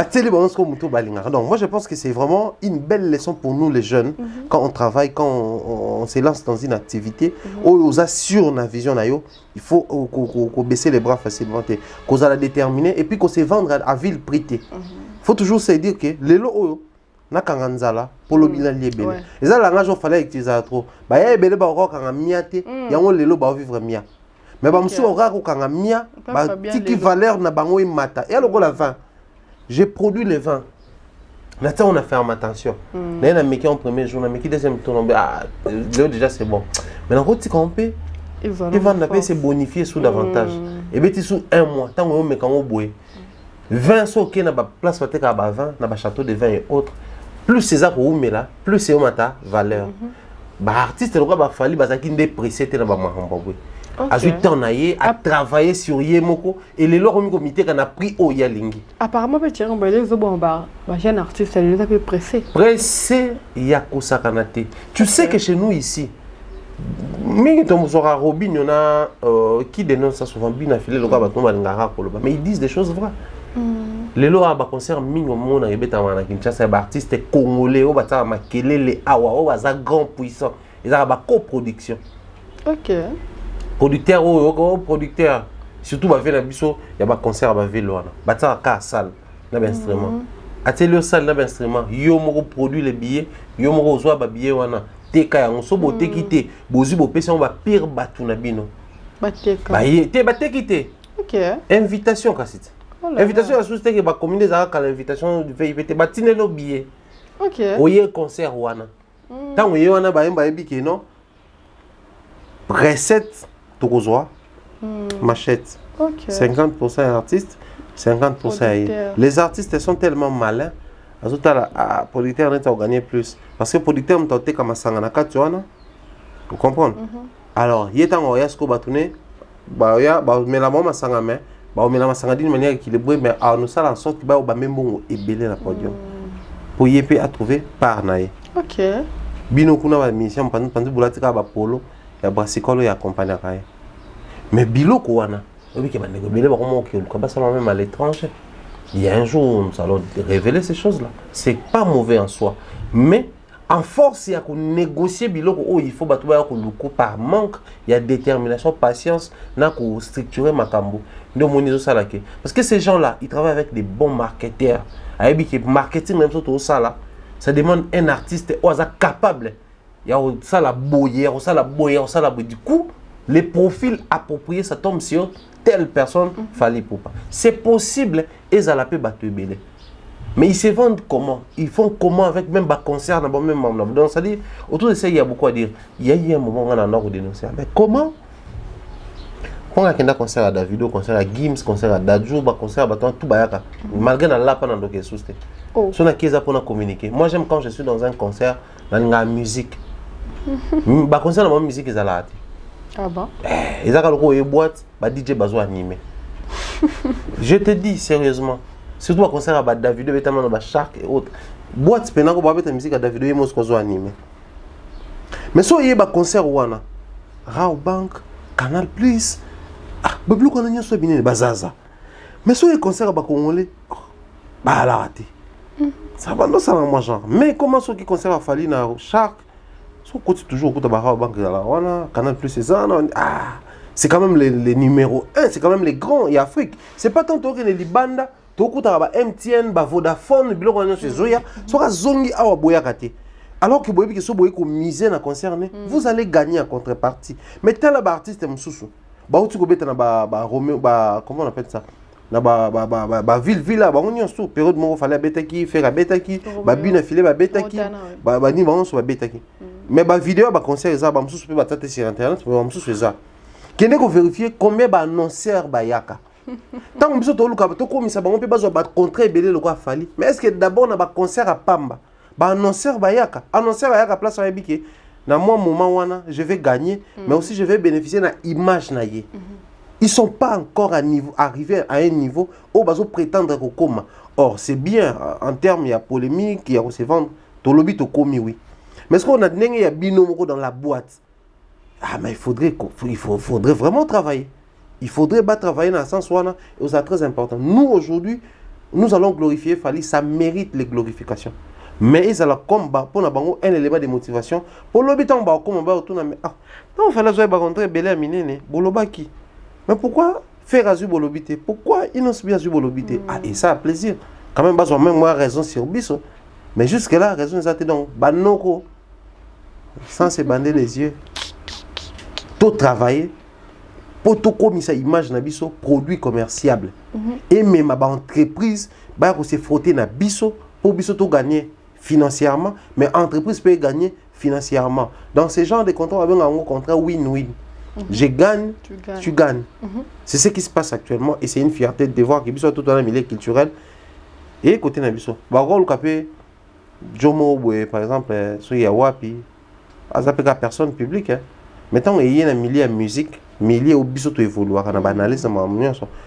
Donc moi je pense que c'est vraiment une belle leçon pour nous les jeunes quand on travaille, quand on se lance dans une activité, on assure la vision, il faut qu'on baisser les bras facilement, qu'on la déterminer et puis qu'on se vendre à ville prité. Il faut toujours se dire que les lots na kanganzala pour le bilan liébélé. Et ça là, il fallait utiliser trop. Bah il y a des gens qui ont miaté, il y a des gens qui vivre mia. Mais bah monsieur aura kokanga mia ba tiki valeur na bango mata et alors la vin j'ai produit les vins maintenant on a fait attention là on a mis en premier jour on a mis deuxième tour déjà c'est bon maintenant quand tu comptes ils vont la paix c'est bonifié sous davantage et bien tu sous un mois tant on met quand on boit 20 so qui na ba place peut-être à ba 20 na ba château de vin et autres plus c'est ça pour mais là plus c'est mata valeur ba artiste le ba fali ba ça qui dépressé te na ba mahamba. Ensuite, on a travaillé sur Yemoko et les lois ont comité qu'on a pris au Yalingi. Apparemment, les jeunes artistes, ils les ont pressés. Pressés, il y a Kosa Kanate. Tu sais que chez nous ici, mais Robin, il y en a qui dénoncent ça souvent, mais ils disent des choses vraies. Les lois ont concert mingo monde à Rebeta Kinshasa, artistes congolais, au bata Makelele, Awa, au basa grand puissant. Ils ont une coproduction. Ok. Producteur producteur surtout ba vena biso ya ba concert ba vélo na ba ka salle na ba instrument atelier salle na ba instrument yo moko produit les billets yo moko zo ba billet wana teka ya so bo tekité bozi bo pesa ba pire batu na bino ba teka ba ye ba tekité. OK Invitation kasite invitation ya société que ba communiquer za ka l'invitation du VIP ba tinelo billet. OK oye concert wana tant oye wana ba yemba ebiki non recette Tokozoa, machette. Okay. 50% artistes, 50% les artistes sont tellement malins. Les producteurs ont gagné plus. Parce que les producteurs ont été comme ça. Vous comprenez? Alors, il y a un oya ce qu'on va tourner. Mais la maman s'en amène. Mais la maman d'une manière équilibrée. Mais nous sommes en sorte que nous même bon ébélé la podium. Pour y à trouver par naïe. Ok. Bino kuna ba mission pendant bulatika ba polo. Ya brassicolo ya accompagné kaya. Mais biloko wana, obi ke bandeko bele ba comment que le salon même à l'étranger. Il y a un jour nous allons révéler ces choses-là. C'est pas mauvais en soi, mais en force il y a qu'on négocier biloko oh il faut batuba ko luko par manque, il y a détermination, patience na ko structurer makambo. Ndo monizo salake. Parce que ces gens-là, ils travaillent avec des bons marketeurs. Ayebi ke marketing même surtout ça là, ça demande un artiste capable. Il y a ça la boyer, ça la boyer, ça la boyer. Du coup, les profils appropriés, ça tombe sur telle personne, fallait pour pas. C'est possible, et ça la peut battre belé. Mais ils se vendent comment? Ils font comment avec même des concerts, même membre. Donc ça dit, autour de ça, il y a beaucoup à dire. Il y a eu un moment où on a un dénoncer. Mais comment? Quand on a un concert à Davido, concert à Gims, concert à Dadjo, concert à tout bayaka. Malgré la lapa dans le sous. Si on a qui pour communiquer. Moi j'aime quand je suis dans un concert, dans la musique. Bah concert dans la musique ils allaient. Ah bon? Ils allaient boîte, bah DJ bazo animé. Je te dis sérieusement, surtout à concert à Davido, notamment dans Shark et autres. Boîte pendant qu'on va mettre la musique à Davido, ils mos bazo animé. Mais si on y a un concert ouana, Rao Bank, Canal Plus, ah, bébé qu'on a n'y a soit bien bazaza. Mais si on y a un concert à Congolais, bah la raté. Ça va non ça moi genre. Mais comment ceux qui concert à Fali na Shark? So côté toujours côté Rao Bank là, voilà, Canal Plus c'est ça, c'est quand même les numéros 1, c'est quand même les grands et Afrique. C'est pas tant que les Libanda, tout côté MTN, Vodafone, biloko na chez Zoya, so ka zongi awa boya kate. Alors que boyebi que so boye ko miser na concert ne, vous allez gagner en contrepartie. Mais tel artiste msusu. Ba uti ko beta na ba Romeo ba comment on appelle ça? Na ba ville là ba on nyonso période mo fallait betaki faire betaki ba bina filé ba betaki ba ni ba on so ba betaki. Mais ba vidéo ba concert ça ba msusu pe ba tata sur internet ba msusu ça. Kende ko vérifier combien ba annonceur ba yaka. Tant que biso to luka to komisa ba on pe ba zo ba contrat belé le quoi fali. Mais est-ce que d'abord na ba concert à Pamba ba annonceur ba yaka place ba biki na moi moment wana je vais gagner mais aussi je vais bénéficier na image na ye. Ils sont pas encore arrivés à un niveau où bazo prétendre ko koma. Or c'est bien en termes il y a polémique, il y a se vendre to lobi to komi oui. Mais est-ce qu'on a ndenge ya binomoko dans la boîte? Ah mais il faudrait vraiment travailler. Il faudrait pas travailler dans le sens où c'est très important. Nous aujourd'hui, nous allons glorifier Fally, ça mérite les glorifications. Mais ils allaient combattre pour un élément de motivation. Pour l'habitant, on va retourner. Ah, non, il fallait que je rencontrer Belé Aminene, Bolobaki. Mais pourquoi faire Azu Bolobité? Pourquoi ils n'ont pas Azu Bolobité? Ah, et ça a plaisir. Quand même, ils ont même moi raison sur Bisso. Mais jusque-là, raison, ils ont été donc, Banoko, sans se bander les yeux, tout travailler. Pour tout comme ça, image na biso, produit commerciable. Et même ma entreprise, bah, se frotter na biso, pour biso tout gagner financièrement, mais entreprise peut gagner financièrement. Dans ce genre de contrat, on a un contrat win-win. Je gagne, tu gagnes. C'est ce qui se passe actuellement et c'est une fierté de voir que biso tout dans le milieu culturel et côté na biso. Bah, on capé Jomo, par exemple, sur Yawapi, à personne publique. Maintenant, il y a un milieu de musique. Milieu au biso to évoluer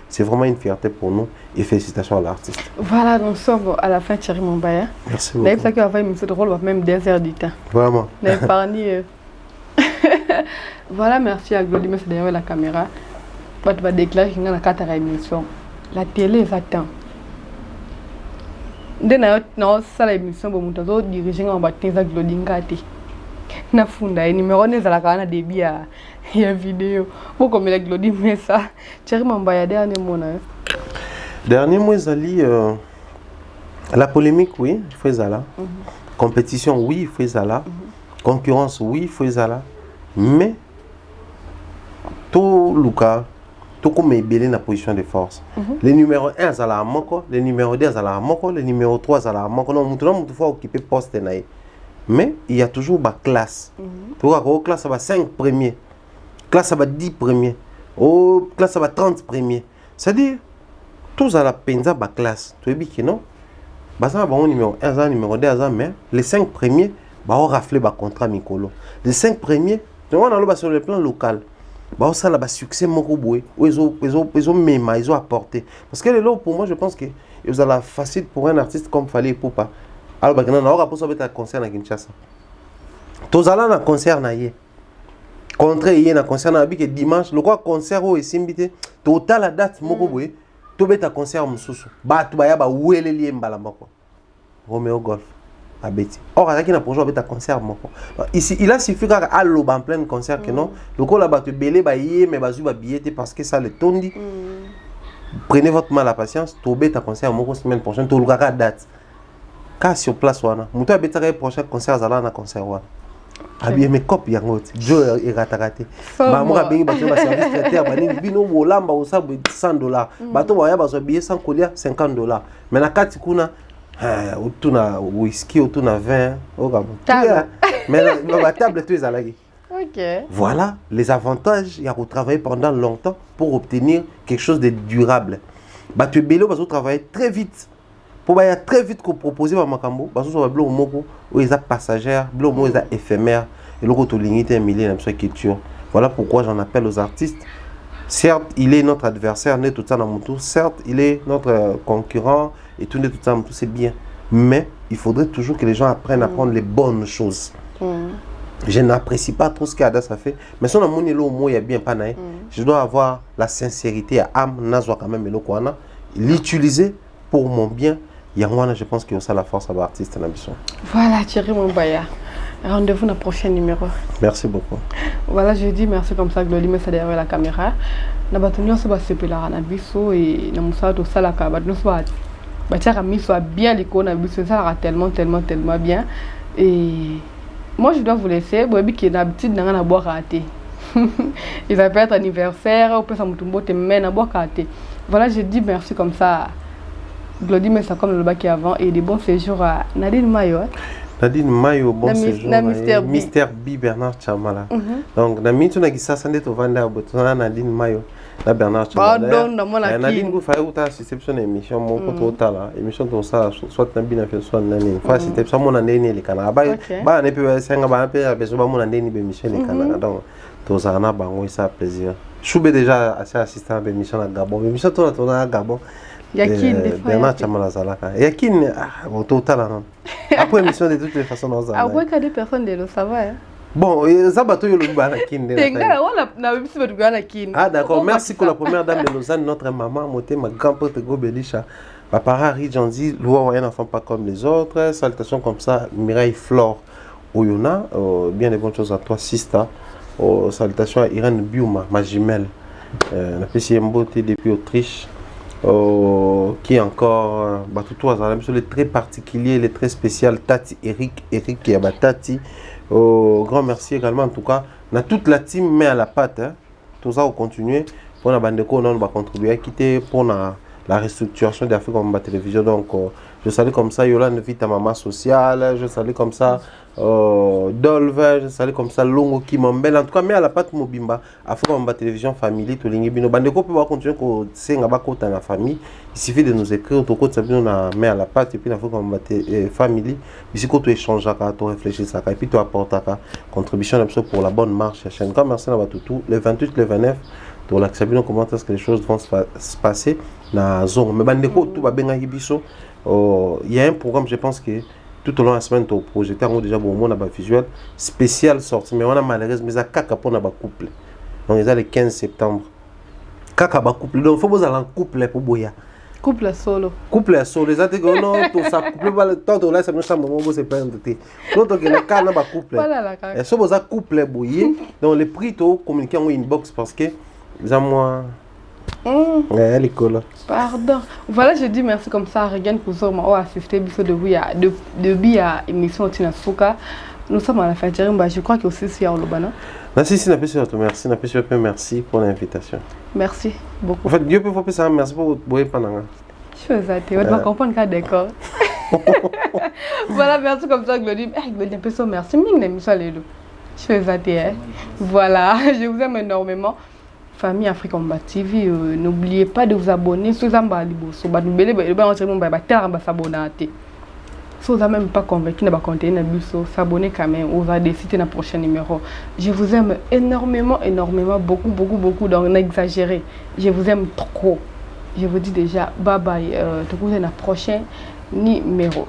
c'est vraiment une fierté pour nous et félicitations à l'artiste. Voilà, nous sommes à la fin de Thierry Mombaya. Merci beaucoup. D'ailleurs, ça qui a fait une mission de rôle même 2 heures du temps. Vraiment. Voilà, merci à Glody, merci derrière la caméra. Tu vas déclarer qu'il y a une 4 émission. La télé va-t-en. Dès que l'émission, je vais diriger en bâtiment de Glody Ngati. Na funda et numéro ne za la kana débit ya vidéo pour comme la Glody mais ça Thierry Mombaya dernier mot na dernier mot Zali la polémique oui il faut ça là compétition oui il faut ça là concurrence oui il faut ça là mais tout Luka tout comme est belé na position de force le numéro 1 ça la moko le numéro 2 ça la moko le numéro 3 ça la moko non mutu faut occuper poste na. Mais il y a toujours ma classe. Pour la classe, ça va 5 premiers. Classe, ça va 10 premiers. Oh, classe, ça va 30 premiers. C'est-à-dire, tous à la peine, ça va classe. Tu es bien que non? Ça va numéro 1, numéro 2, mais les 5 premiers, on rafle le contrat Mikolo. Les 5 premiers, on a sur le plan local. Ça a succès, ils ont apporté. Parce que là, pour moi, je pense que c'est facile pour un artiste comme Fally Ipupa. Alors, on a un concert à Kinshasa. Tous allons dans un concert. Contre hier, un concert à dimanche. Le concert est simbité. Total la date, tu as un concert. Tu as un Romeo Golf. Or, il y a un concert. Ici, il a suffi qu'à l'eau en plein concert. Le là tu belé, mais billet parce que ça le tondi. Prenez votre mal à patience. Tu as un concert la semaine prochaine. Tu as une date. Car sur place, mutu abetaka prochain concert zala na concert wana. Abi mes cop yango Joe eratakate. Ba mo bengi ba service traiteur ba ni bino bolamba osa $100. Bato ba ya ba so billet sans colia $50. Mais na kati kuna utuna whisky utuna vin okabo. Mais la table tu ezalaki. OK. Voilà les avantages, il y a travailler pendant longtemps pour obtenir quelque chose de durable. Ba tu bello ba so travailler très vite. Pour très vite proposer par Makambo, parce que blo moko ou les passagères, blo mo les éphémères et le retour limité un millier dans culture. Voilà pourquoi j'en appelle aux artistes. Certes, il est notre adversaire, né tout ça dans mon tour. Certes, il est notre concurrent et tout tout ça dans mon tour, c'est bien. Mais il faudrait toujours que les gens apprennent à prendre les bonnes choses. Je n'apprécie pas trop ce qu'Ada ça fait, mais si on a mon mot il y a bien pas naïf. Je dois avoir la sincérité à âme, nazwa quand même l'utiliser pour mon bien. Je pense que c'est la force à l'artiste. Voilà, Thierry Mombaya. Rendez-vous dans le prochain numéro. Merci beaucoup. Voilà, je dis merci comme ça, Glody, mais c'est derrière la caméra. Nous avons fait la Ranabiso et nous avons fait la Caméra. Nous avons bien l'icône, ça tellement bien. Et moi, je dois vous laisser. Bobi qui est d'habitude dans la boire à thé. Et ça peut être anniversaire, ou peut ça me te mène à boire à thé. Voilà, je dis merci comme ça. Glody met ça comme le bac avant et des bons séjours à Nadine Mayo. Nadine Mayo, bon séjour. Mister B, Bernard Chamala. Donc, na minute na gisa sande to vanda botona Nadine Mayo. Na Bernard Chamala. Pardon, na mona ki. Nadine go fa uta système émission mon ko tala émission to ça soit na bina fait soit na ni. Fa c'était ça mon ndeni le kana. Ba ne peut senga ba pe abeso ba mon ndeni be émission le kana. Donc, to ça na bango ça plaisir. Choube déjà assez assistant à l'émission à Gabon. L'émission to na Gabon. Yakin Bernard Chamala Zalaka. Yakin au total. Après émission de toutes les façons dans ça. Après qu'il y a des personnes de ça va. Bon, ça bateau yo le bana kin. Ah d'accord, merci pour la première dame de Lausanne, notre maman, ma grand-père Tego Belisha. Papa Harry Janzi, loin un enfant pas comme les autres. Salutations comme ça, Mireille Flore Oyona, bien des bonnes choses à toi Sista. Salutations à Irène Biuma, ma jumelle. La PCM Beauté depuis Autriche. Qui est encore les très particulier, les très spécial Tati Eric qui est Tati. Grand merci également en tout cas. On toute la team met à la pâte. Hein. Tout ça on continue pour la bande de on va contribuer à quitter pour la restructuration d'Afrique comme la télévision. Donc je salue comme ça Yolande Vita Maman Sociale, je salue comme ça Dolve, je salue comme ça Longo qui m'embelle. En tout cas, mais à la pâte Mobimba, Afrique comme la télévision famille, tout l'ingébino. Bande de peut continuer que c'est un bas dans la famille. Il suffit de nous écrire, tout côté on a mis à la pâte et puis l'Afrique comme la famille. Ici quand tu échanges, tu réfléchis ça et puis tu apportes ta contribution pour la bonne marche. Chaîne comme merci à tout le 28, le 29. Donc, là, comment est-ce que les choses vont se passer dans la zone. Mais tout va bien à Ibiso. Il y a un programme, je pense que tout au long de la semaine, au projet, on a déjà bon monde visuel spécial sorti. Mais on a malheureusement, mais ça caca pour un couple. Donc, il y a le 15 septembre. Caca couple. Donc, il faut que vous allez en couple pour boya. Couple solo. Couple solo. Les autres, non, tout ça. Couple, tout là, c'est une chambre, on se prend de thé. L'autre, il y a un cas, couple. Voilà, la et si vous avez couple boyer, donc les prix, tu communiquer en inbox parce que. Moi. L'école. Pardon. Voilà, je dis merci comme ça à Regan pour assister depuis à l'émission Tina Souka. Nous sommes à la fête. Je crois que aussi c'est à Olobana. Merci pour l'invitation. Merci beaucoup. En fait, Dieu peut faire ça. Merci pour votre boyer pendant. Je vais tu vas comprendre qu'à d'accord. Voilà, merci comme ça, Glody. Glody, un peu ça, merci. Je vais voilà, je vous aime énormément. Famille Afrique Combat TV, n'oubliez pas de vous abonner sur Zambalibo. Si vous n'êtes même pas convaincu de s'abonner quand même. On va décider dans le prochain numéro. Je vous aime énormément, énormément, beaucoup, donc n'exagérez. Je vous aime trop. Je vous dis déjà bye bye. Te dans le prochain numéro.